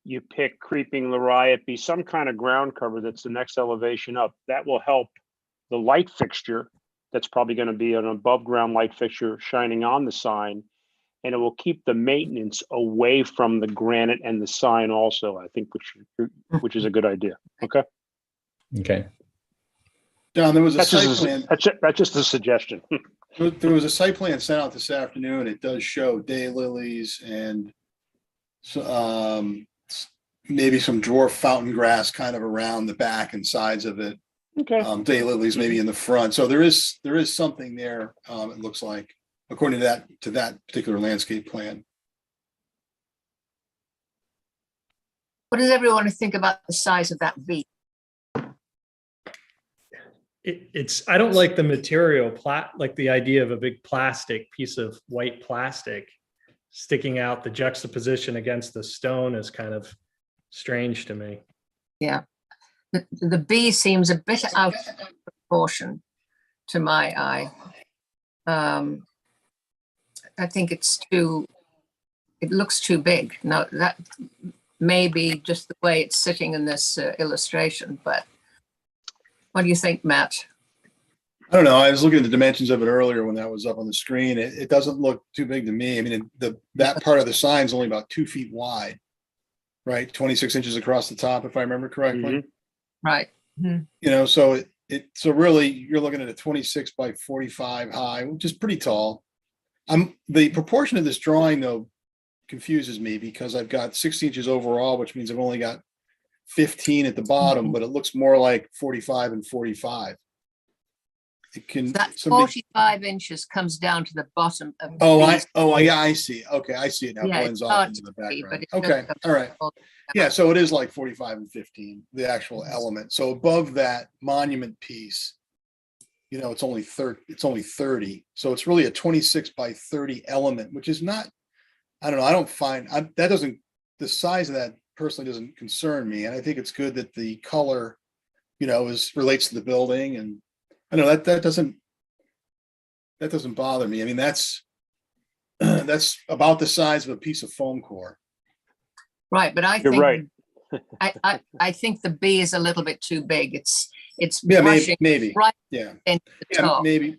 Speaker 3: you pick creeping lariat, some kind of ground cover that's the next elevation up. That will help the light fixture. That's probably going to be an above ground light fixture shining on the sign, and it will keep the maintenance away from the granite and the sign also, I think, which is a good idea. Okay.
Speaker 7: Okay.
Speaker 5: John, there was a
Speaker 3: That's
Speaker 5: site
Speaker 3: just,
Speaker 5: plan.
Speaker 3: that's just a suggestion.
Speaker 5: There was a site plan sent out this afternoon. It does show daylilies and maybe some dwarf fountain grass kind of around the back and sides of it.
Speaker 3: Okay.
Speaker 5: Daylilies maybe in the front. So there is something there. It looks like, according to that particular landscape plan.
Speaker 1: What does everyone think about the size of that bee?
Speaker 2: I don't like the material, like the idea of a big plastic piece of white plastic sticking out. The juxtaposition against the stone is kind of strange to me.
Speaker 1: Yeah, the bee seems a bit out of proportion to my eye. I think it looks too big. Now that may be just the way it's sitting in this illustration, but what do you think, Matt?
Speaker 5: I don't know. I was looking at the dimensions of it earlier when that was up on the screen. It doesn't look too big to me. I mean, that part of the sign is only about 2 feet wide, right? 26 inches across the top, if I remember correctly.
Speaker 3: Mhm.
Speaker 1: Right.
Speaker 5: So so really you're looking at a 26 by 45 high, which is pretty tall. The proportion of this drawing though confuses me because I've got 60 inches overall, which means I've only got 15 at the bottom, but it looks more like 45 and 45. It can
Speaker 1: That 45 inches comes down to the bottom of the
Speaker 5: I see. Okay, I see it now.
Speaker 1: Yeah,
Speaker 5: Blends
Speaker 1: it's
Speaker 5: off
Speaker 1: hard
Speaker 5: into the
Speaker 1: to see, but
Speaker 5: background.
Speaker 1: it does
Speaker 5: Okay,
Speaker 1: come
Speaker 5: all right.
Speaker 1: all
Speaker 5: Yeah, so it is like 45 and 15, the actual element. So above that monument piece, it's only 30. So it's really a 26 by 30 element, which is not, I don't know. I don't find the size of that personally doesn't concern me. And I think it's good that the color, relates to the building. And I know that doesn't bother me. I mean, that's about the size of a piece of foam core.
Speaker 1: Right, but I
Speaker 3: You're
Speaker 1: think
Speaker 3: right.
Speaker 1: I think the bee is a little bit too big. It's
Speaker 5: Yeah,
Speaker 1: brushing
Speaker 5: maybe.
Speaker 1: right
Speaker 5: Yeah.
Speaker 1: into the
Speaker 5: Yeah,
Speaker 1: top.
Speaker 5: maybe.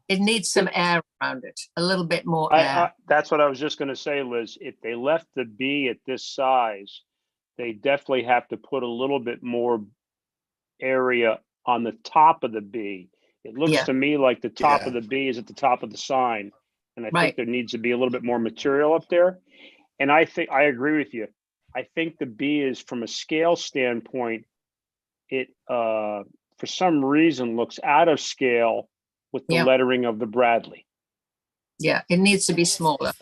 Speaker 1: It needs some air around it, a little bit more air.
Speaker 3: That's what I was just going to say, Liz. If they left the bee at this size, they definitely have to put a little bit more area on the top of the bee. It looks
Speaker 1: Yeah.
Speaker 3: to me like the top
Speaker 5: Yeah.
Speaker 3: of the bee is at the top of the sign. And I
Speaker 1: Right.
Speaker 3: think there needs to be a little bit more material up there. And I think I agree with you. I think the bee is, from a scale standpoint, it for some reason looks out of scale with the
Speaker 1: Yeah.
Speaker 3: lettering of the Bradley.
Speaker 1: Yeah, it needs to be smaller.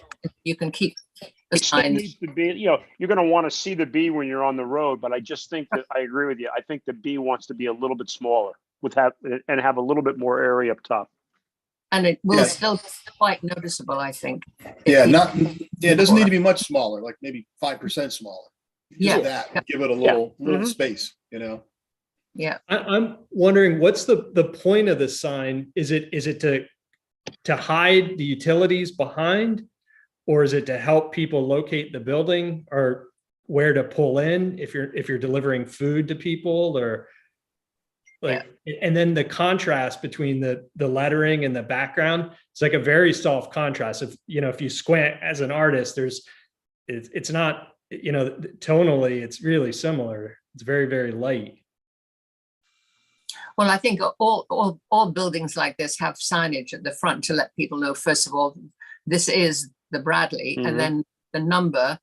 Speaker 1: You can keep the
Speaker 3: It still
Speaker 1: sign.
Speaker 3: needs to be, you're going to want to see the bee when you're on the road, but I just think that I agree with you. I think the bee wants to be a little bit smaller have a little bit more area up top.
Speaker 1: And it will
Speaker 5: Yeah.
Speaker 1: still be quite noticeable, I think.
Speaker 5: Yeah, it doesn't need to be much smaller, like maybe 5% smaller. Just
Speaker 1: Yeah.
Speaker 5: that, give it a little
Speaker 3: Mhm.
Speaker 5: space,
Speaker 1: Yeah.
Speaker 2: I'm wondering, what's the point of the sign? Is it to hide the utilities behind? or is it to help people locate the building or where to pull in if you're delivering food to people, or like, and then the contrast between the lettering and the background, it's like a very soft contrast. If if you squint as an artist, it's not, tonally it's really similar. It's very, very light.
Speaker 1: Well, I think all buildings like this have signage at the front to let people know, first of all, this is the Bradley, and then the number,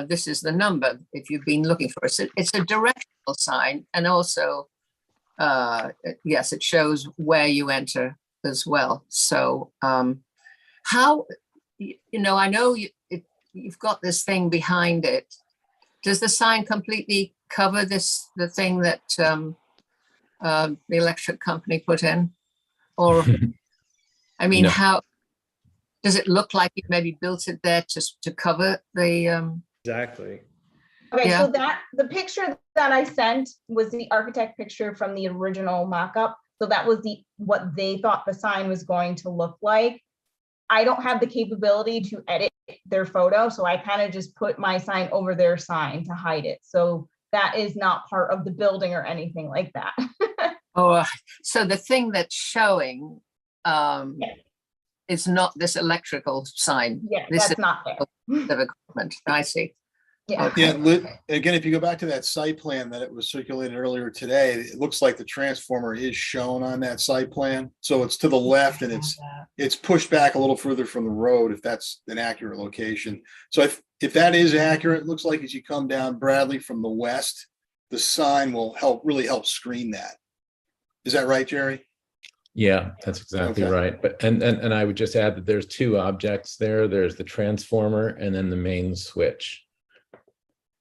Speaker 1: this is the number if you've been looking for it. It's a directional sign, and also, yes, it shows where you enter as well. So how, I know you've got this thing behind it. Does the sign completely cover the thing that the electric company put in? Or, I mean,
Speaker 7: No.
Speaker 1: how does it look like you maybe built it there just to cover the?
Speaker 2: Exactly.
Speaker 8: Okay,
Speaker 1: Yeah.
Speaker 8: so the picture that I sent was the architect picture from the original mock-up. So that was what they thought the sign was going to look like. I don't have the capability to edit their photo, so I kind of just put my sign over their sign to hide it. So that is not part of the building or anything like that.
Speaker 1: Oh, so the thing that's showing is not this electrical sign.
Speaker 8: Yeah,
Speaker 1: This
Speaker 8: that's not there.
Speaker 1: of equipment. I see.
Speaker 8: Yeah.
Speaker 1: Okay.
Speaker 5: Yeah, again, if you go back to that site plan that it was circulated earlier today, it looks like the transformer is shown on that site plan. So it's to the left and it's pushed back a little further from the road, if that's an accurate location. So if that is accurate, it looks like as you come down Bradley from the west, the sign will really help screen that. Is that right, Jerry?
Speaker 7: Yeah, that's exactly
Speaker 5: Okay.
Speaker 7: right. But and I would just add that there's two objects there. There's the transformer and then the main switch.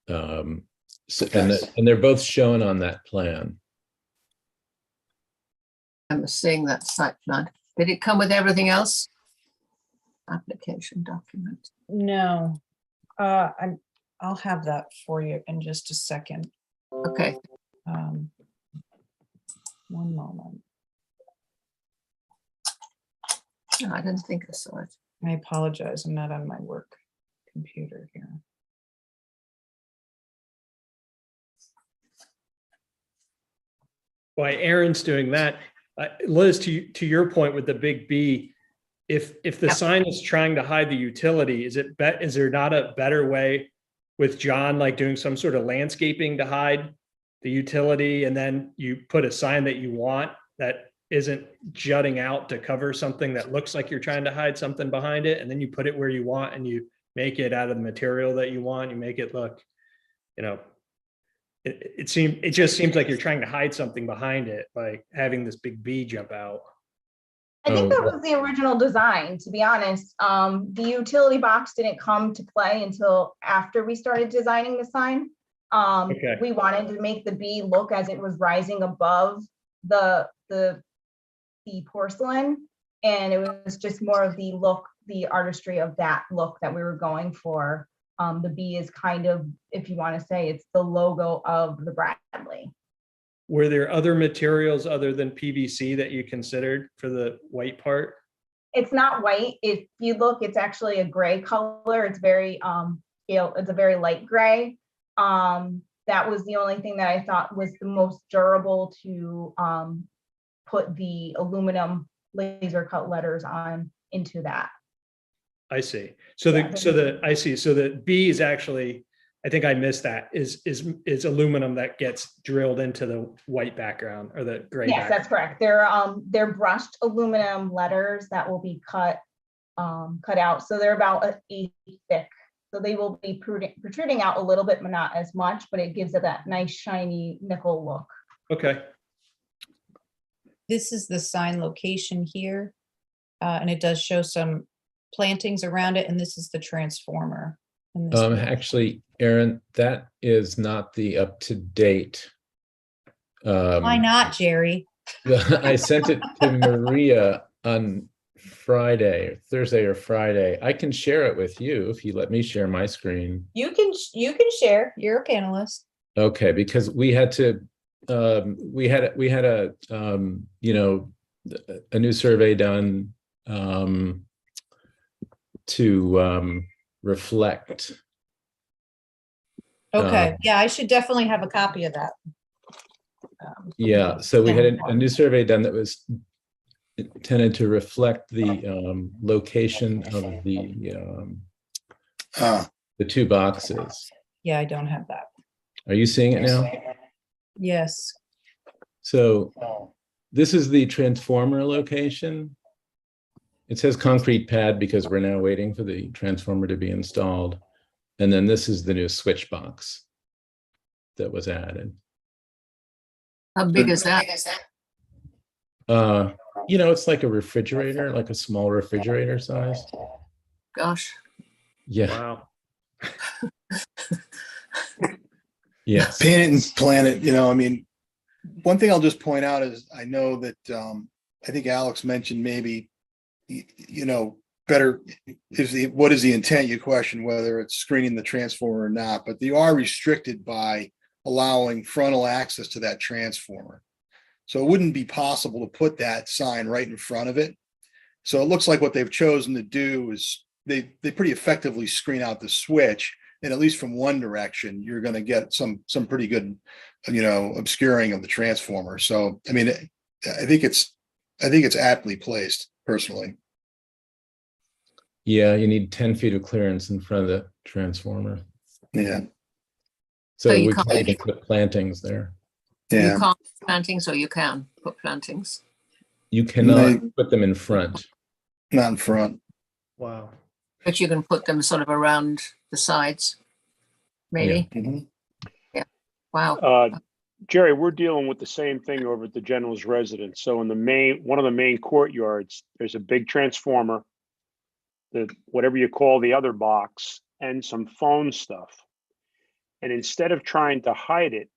Speaker 7: So, and they're both shown on that plan.
Speaker 1: I'm seeing that site plan. Did it come with everything else? Application document.
Speaker 4: No, I'll have that for you in just a second.
Speaker 1: Okay.
Speaker 4: One moment.
Speaker 1: No, I didn't think I saw it.
Speaker 4: I apologize. I'm not on my work computer here.
Speaker 2: While Aaron's doing that, Liz, to your point with the big B, if the
Speaker 1: Yep.
Speaker 2: sign is trying to hide the utility, is there not a better way with John, like doing some sort of landscaping to hide the utility, and then you put a sign that you want that isn't jutting out to cover something that looks like you're trying to hide something behind it, and then you put it where you want and you make it out of the material that you want, you make it look, it just seems like you're trying to hide something behind it by having this big B jump out.
Speaker 8: I think that was the original design, to be honest. The utility box didn't come to play until after we started designing the sign.
Speaker 2: Okay.
Speaker 8: We wanted to make the B look as it was rising above the porcelain, and it was just more of the look, the artistry of that look that we were going for. The B is kind of, if you want to say, it's the logo of the Bradley.
Speaker 2: Were there other materials other than PVC that you considered for the white part?
Speaker 8: It's not white. If you look, it's actually a gray color. It's very, it's a very light gray. That was the only thing that I thought was the most durable to put the aluminum laser cut letters on into that.
Speaker 2: I see. So the B is actually, I think I missed that, is aluminum that gets drilled into the white background or the gray.
Speaker 8: Yes, that's correct. They're brushed aluminum letters that will be cut out. So they're about an 8 thick. So they will be protruding out a little bit, but not as much, but it gives it that nice shiny nickel look.
Speaker 2: Okay.
Speaker 4: This is the sign location here, and it does show some plantings around it, and this is the transformer. in this building.
Speaker 7: Actually, Aaron, that is not the up-to-date.
Speaker 4: Why not, Jerry?
Speaker 7: I sent it to Maria on Thursday or Friday. I can share it with you if you let me share my screen.
Speaker 4: You can share. You're a panelist.
Speaker 7: Okay, because we had to, we had a a new survey done to reflect.
Speaker 4: Okay, yeah, I should definitely have a copy of that.
Speaker 7: Yeah, so we had
Speaker 4: Yeah.
Speaker 7: a new survey done that was intended to reflect the location of the two boxes.
Speaker 4: Yeah, I don't have that.
Speaker 7: Are you seeing it now?
Speaker 4: Yes.
Speaker 7: So this is the transformer location. It says concrete pad because we're now waiting for the transformer to be installed. And then this is the new switch box that was added.
Speaker 1: How big is that?
Speaker 7: It's like a refrigerator, like a small refrigerator size.
Speaker 1: Gosh.
Speaker 7: Yeah.
Speaker 2: Wow.
Speaker 7: Yes.
Speaker 5: Paint it and plan it, I mean, one thing I'll just point out is I know that I think Alex mentioned maybe, better what is the intent? You question whether it's screening the transformer or not, but they are restricted by allowing frontal access to that transformer. So it wouldn't be possible to put that sign right in front of it. So it looks like what they've chosen to do is they pretty effectively screen out the switch, and at least from one direction, you're going to get some pretty good, obscuring of the transformer. So, I mean, I think it's aptly placed personally.
Speaker 7: Yeah, you need 10 feet of clearance in front of the transformer.
Speaker 5: Yeah.
Speaker 7: So
Speaker 1: you
Speaker 7: we
Speaker 1: can't-
Speaker 7: can't even put plantings there.
Speaker 1: You
Speaker 5: Yeah.
Speaker 1: can't put plantings, or you can put plantings.
Speaker 7: You cannot put them in front.
Speaker 5: Not in front.
Speaker 2: Wow.
Speaker 1: But you can put them sort of around the sides, maybe.
Speaker 5: Mhm.
Speaker 1: Wow.
Speaker 3: Jerry, we're dealing with the same thing over at the general's residence. So in one of the main courtyards, there's a big transformer, whatever you call the other box, and some phone stuff. And instead of trying to hide it,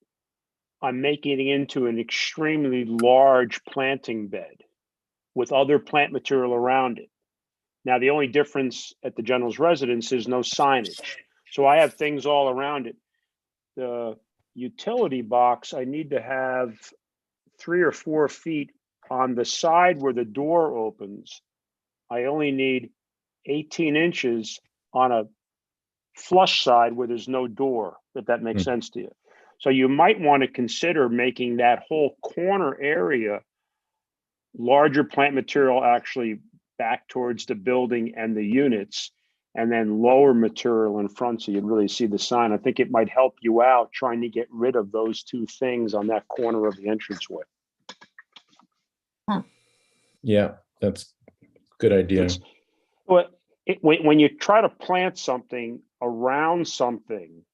Speaker 3: I'm making it into an extremely large planting bed with other plant material around it. Now, the only difference at the general's residence is no signage. So I have things all around it. The utility box, I need to have 3 or 4 feet on the side where the door opens. I only need 18 inches on a flush side where there's no door, if that makes sense to you. So you might want to consider making that whole corner area larger plant material actually back towards the building and the units, and then lower material in front so you'd really see the sign. I think it might help you out trying to get rid of those two things on that corner of the entranceway.
Speaker 7: Yeah, that's a good idea.
Speaker 3: When you try to plant something around something,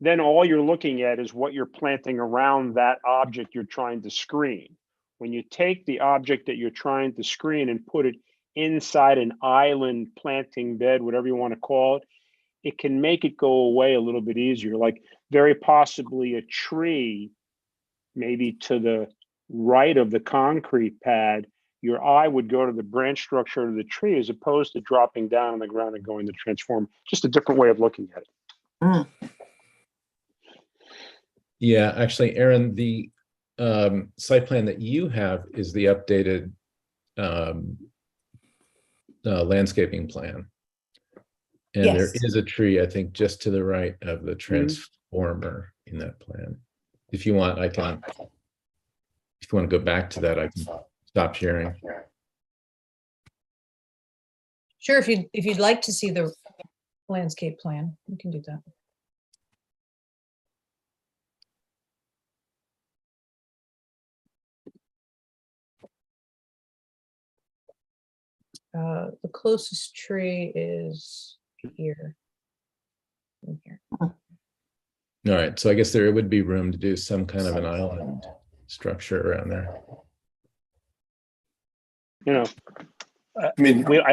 Speaker 3: then all you're looking at is what you're planting around that object you're trying to screen. When you take the object that you're trying to screen and put it inside an island planting bed, whatever you want to call it, it can make it go away a little bit easier. Like very possibly a tree, maybe to the right of the concrete pad, your eye would go to the branch structure of the tree as opposed to dropping down on the ground and going to transform. Just a different way of looking at it.
Speaker 7: Yeah, actually, Aaron, the site plan that you have is the updated landscaping plan. And there
Speaker 4: Yes.
Speaker 7: is a tree, I think, just to the right of the transformer in that plan. If you want, if you want to go back to that, I can stop sharing.
Speaker 4: Sure, if you'd like to see the landscape plan, you can do that. The closest tree is here. In here.
Speaker 7: All right, so I guess there would be room to do some kind of an island structure around there.
Speaker 3: You know,
Speaker 5: I mean,
Speaker 3: Jerry, I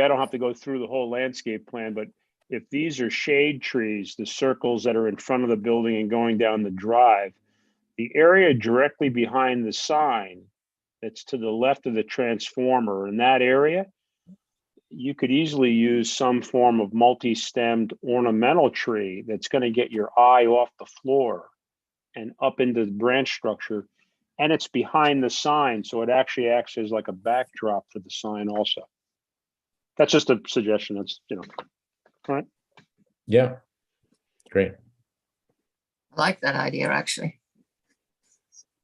Speaker 3: don't have to go through the whole landscape plan, but if these are shade trees, the circles that are in front of the building and going down the drive, the area directly behind the sign that's to the left of the transformer, in that area, you could easily use some form of multi-stemmed ornamental tree that's going to get your eye off the floor and up into the branch structure. And it's behind the sign, so it actually acts as like a backdrop for the sign also. That's just a suggestion. That's,
Speaker 7: Yeah, great.
Speaker 1: I like that idea, actually.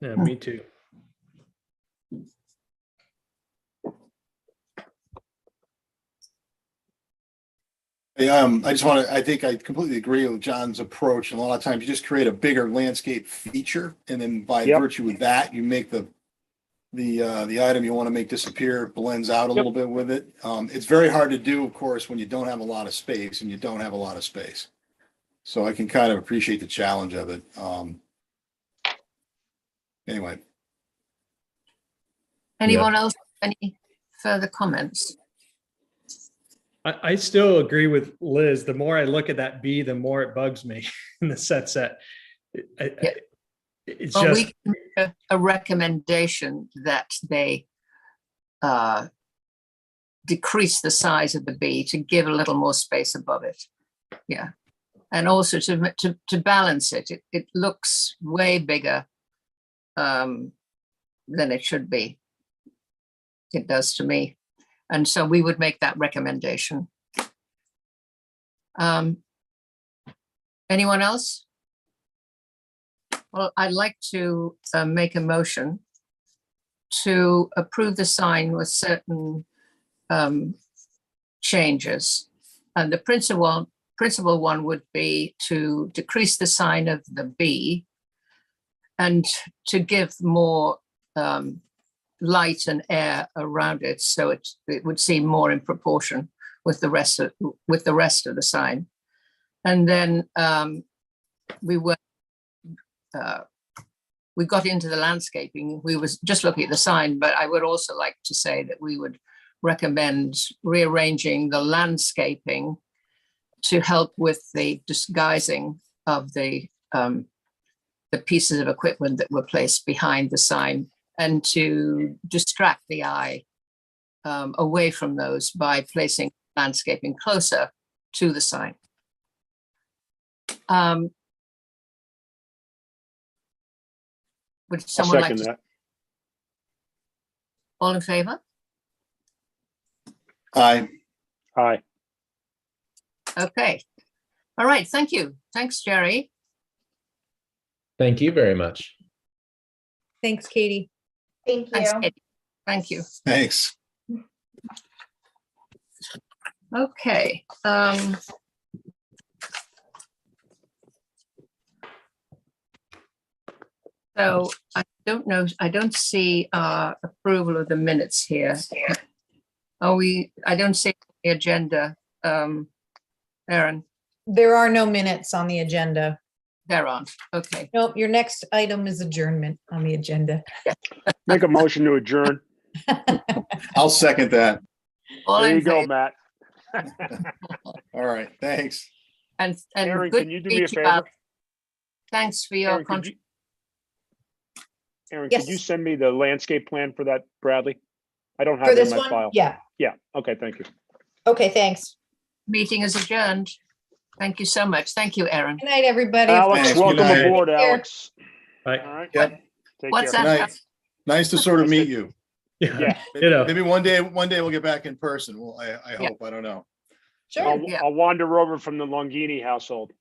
Speaker 2: Yeah, me too.
Speaker 5: I just want to, I think I completely agree with John's approach. And a lot of times you just create a bigger landscape feature. And then by
Speaker 3: Yep.
Speaker 5: virtue of that, you make the item you want to make disappear blends out a
Speaker 3: Yep.
Speaker 5: little bit with it. It's very hard to do, of course, when you don't have a lot of space and you don't have a lot of space. So I can kind of appreciate the challenge of it. Anyway,
Speaker 1: Anyone else? Any further comments?
Speaker 2: I still agree with Liz. The more I look at that B, the more it bugs me in the set. It's
Speaker 1: Well,
Speaker 2: just,
Speaker 1: we can make a recommendation that they decrease the size of the B to give a little more space above it. Yeah. And also to balance it, it looks way bigger than it should be. It does to me. And so we would make that recommendation. Anyone else? Well, I'd like to make a motion to approve the sign with certain changes. And the principal one would be to decrease the sign of the B and to give more light and air around it, so it would seem more in proportion with the rest of the sign. And then we got into the landscaping. We was just looking at the sign, but I would also like to say that we would recommend rearranging the landscaping to help with the disguising of the pieces of equipment that were placed behind the sign, and to distract the eye away from those by placing landscaping closer to the sign. Would
Speaker 3: I'll
Speaker 1: someone like
Speaker 3: second
Speaker 1: to?
Speaker 3: that.
Speaker 1: All in favor?
Speaker 5: I
Speaker 3: Aye.
Speaker 1: Okay. All right. Thank you. Thanks, Jerry.
Speaker 7: Thank you very much.
Speaker 4: Thanks, Katie.
Speaker 8: Thank
Speaker 1: Thanks,
Speaker 8: you.
Speaker 1: Katie. Thank you.
Speaker 5: thanks.
Speaker 1: Okay. So I don't know, I don't see approval of the minutes here. I don't see the agenda. Erin,
Speaker 4: There are no minutes on the agenda.
Speaker 1: they're on. Okay.
Speaker 4: Nope, your next item is adjournment on the agenda.
Speaker 3: Make a motion to adjourn.
Speaker 5: I'll second that.
Speaker 1: All
Speaker 3: There
Speaker 1: in
Speaker 3: you go,
Speaker 1: favor.
Speaker 3: Matt.
Speaker 5: All right, thanks.
Speaker 1: And
Speaker 3: Aaron,
Speaker 1: good
Speaker 3: can you do
Speaker 1: to
Speaker 3: me a
Speaker 1: meet you, Bob.
Speaker 3: favor?
Speaker 1: Thanks for your
Speaker 3: Aaron,
Speaker 1: contribution.
Speaker 3: Aaron,
Speaker 4: Yes.
Speaker 3: could you send me the landscape plan for that, Bradley? I don't have
Speaker 4: For
Speaker 3: it in
Speaker 4: this
Speaker 3: my
Speaker 4: one?
Speaker 3: file.
Speaker 4: Yeah.
Speaker 3: Yeah, okay, thank you.
Speaker 4: Okay, thanks.
Speaker 1: Meeting is adjourned. Thank you so much. Thank you, Erin.
Speaker 4: Good night, everybody.
Speaker 3: Alex,
Speaker 5: Thanks, good
Speaker 3: welcome
Speaker 5: night.
Speaker 3: aboard,
Speaker 4: Take care.
Speaker 3: Alex.
Speaker 2: I,
Speaker 3: All right.
Speaker 5: Yep.
Speaker 3: Take
Speaker 1: What's
Speaker 3: care.
Speaker 5: Good
Speaker 1: that?
Speaker 5: night. Nice to sort of meet you.
Speaker 3: Yeah.
Speaker 5: Maybe one day we'll get back in person. Well, I
Speaker 1: Yeah.
Speaker 5: hope, I don't know.
Speaker 4: Sure.
Speaker 1: Yeah.
Speaker 3: I'll wander over from the Longini household.